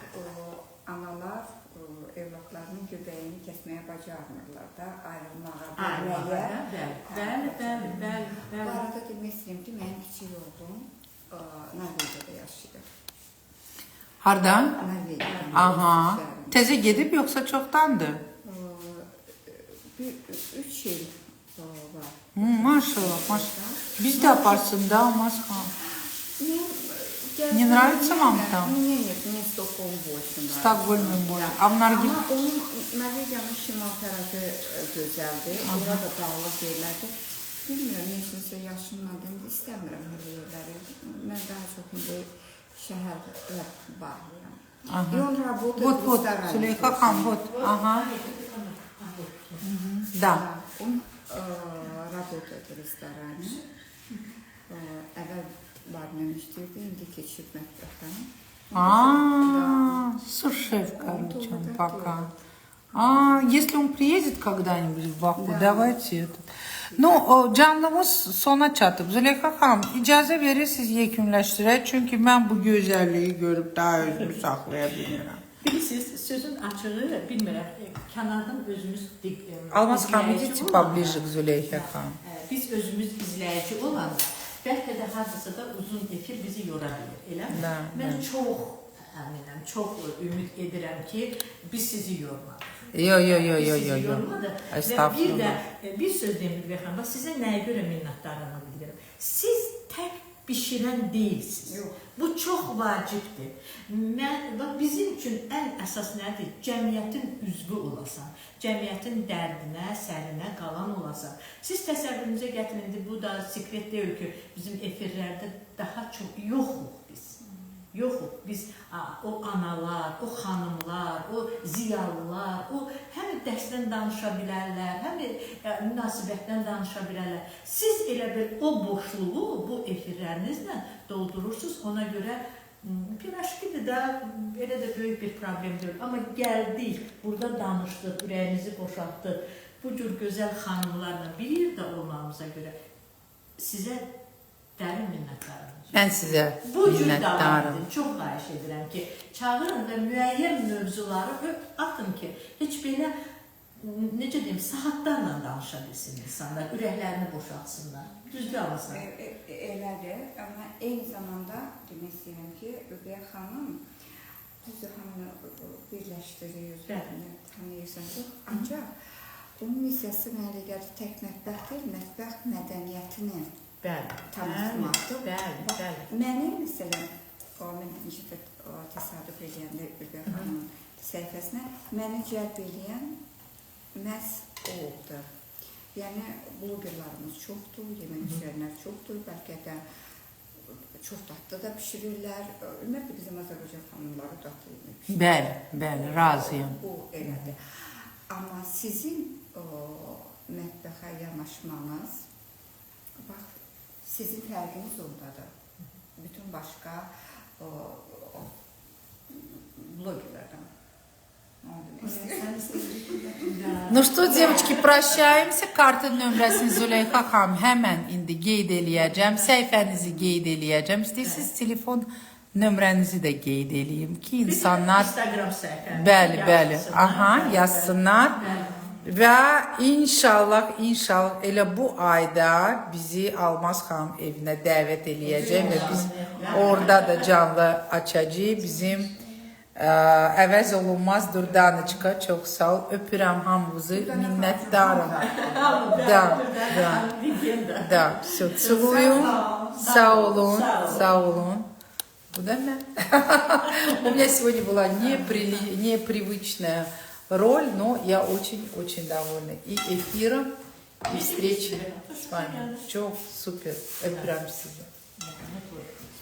analar evlatlarının göbəyini kəsməyə bacarmırlar da, ayrılmağa, Bəli. Bu arada demək istəyirəm ki, mənim kiçik oğlum Norveçdə yaşayır. Hardan? Norveçdə. Aha. Təzə gedib yoxsa çoxdandır? 3 il var. Maşallah, maşallah. Biz de yaparsın da Almaz xan. Не нравится вам там? Нет, мне Стокгольм больше нравится. Stokgolm больше. А в Nargile? Ama onun Norveçyanın şimal tərəfi gözəldir. Orada dağlıq yerlərdir. Bilmirəm, neçəsə yaşımdan istəmirəm belə yerləri. Mən daha çox indi şəhərlə bağlıyam. И он работает в Вот, ресторане. Зулейха xan, вот. Ага. Да. Он работает в ресторане. Əvvəl barmen işləyirdi, indi keçib mətbəxdən. Сушеф, короче, он пока. Если он приедет когда-нибудь в Баку, давайте этот. No, o canlımız sona çatıb. Züleyxa xanım, icazə verirsiniz yekunləşdirək. Çünki mən bu gözəlliyi görüb daha özümü saxlaya bilmirəm. Bilirsiniz, sözün açığı, bilmirəm, kənardan özümüz Almaz xanım, izləyici idите olanda, поближе к Züleyxa xanım. biz özümüz izləyici olanda, bəlkə də hardasa da uzun efir bizi yora bilir, eləmi? Nə, Mən nə. çox əminəm, çox ümid edirəm ki, biz sizi yormadıq. Yo. Sizi yormadı. Və bir Estağfurullah. də bir söz deyim Ülviyə xanım, bax sizə nəyə görə minnətdarlığımı bildirirəm. Siz tək bişirən deyilsiniz. Yox. Bu çox vacibdir. Bax, bizim üçün ən əsas nədir? Cəmiyyətin üzvü olasan, cəmiyyətin dərdinə, sərinə qalan olasan. Siz təsəvvürünüzə gətirin, indi bu da sekret deyil ki, bizim efirlərdə daha çox yoxuq biz. Yoxuq. Biz o analar, o xanımlar, o ziyalılar, o həm dərsdən danışa bilərlər, həm münasibətdən danışa bilərlər. Siz elə bir o boşluğu bu efirlərinizlə doldurursunuz. Ona görə piraşkidir də, elə də böyük bir problem deyil. Amma gəldik, burada danışdıq, ürəyimizi boşaltdıq. Bu cür gözəl xanımlarla bir yerdə olmamıza görə sizə dərin minnətdarım. Mən sizə Bu cür davam minnətdarım. edin. Çox xahiş edirəm ki, çağırın və müəyyən mövzuları atın ki, heç belə, necə deyim, saatlarla danışa bilsin insanlar, ürəklərini boşaltsınlar. Düzdür alasın. Elədir, amma eyni zamanda demək istəyirəm ki, Ülviyə xanım düzdür, hamını birləşdirir, tanıyırsanız, ancaq bunun missiyası mənə gəlir tək mətbəx deyil, mətbəx mədəniyyətini tanıtmaqdır. Bəli. Mənim, məsələn, mən necə təsadüf edəndə Ülviyə xanımın səhifəsinə məni cəlb edən məhz o oldu. Yəni, blogerlarımız çoxdur, yemək pişirənlər çoxdur, bəlkə də çox dadlı da pişirirlər. Ümumiyyətlə, bizim Azərbaycan xanımları dadlı yemək pişirirlər. Bəli, razıyam. Bu elədir. Amma sizin mətbəxə yanaşmanız, bax, sizin fərqiniz ondadır. Bütün başqa blogerlərdən. Ну что, девочки, прощаемся. Kartın nömrəsini Züleyxa xanım həmən indi qeyd eləyəcəm. Səhifənizi qeyd eləyəcəm. İstəyirsiniz telefon nömrənizi də qeyd eləyim ki, insanlar Instagram səhifəmiz. bəli, aha, yazsınlar. Və inşallah elə bu ayda bizi Almaz xanım evinə dəvət eləyəcək və biz orada da canlı açacağıq. Bizim əvəz olunmaz Durdanıçka, çox sağ ol. Öpürəm hamınızı, minnətdarım. Да, все, целую. Sağ olun. Bu da nə? У меня сегодня была непривычная роль, но я очень довольна и эфиром, и встречей с вами. Çok süper. Öpürəm sizi.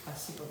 Спасибо вам.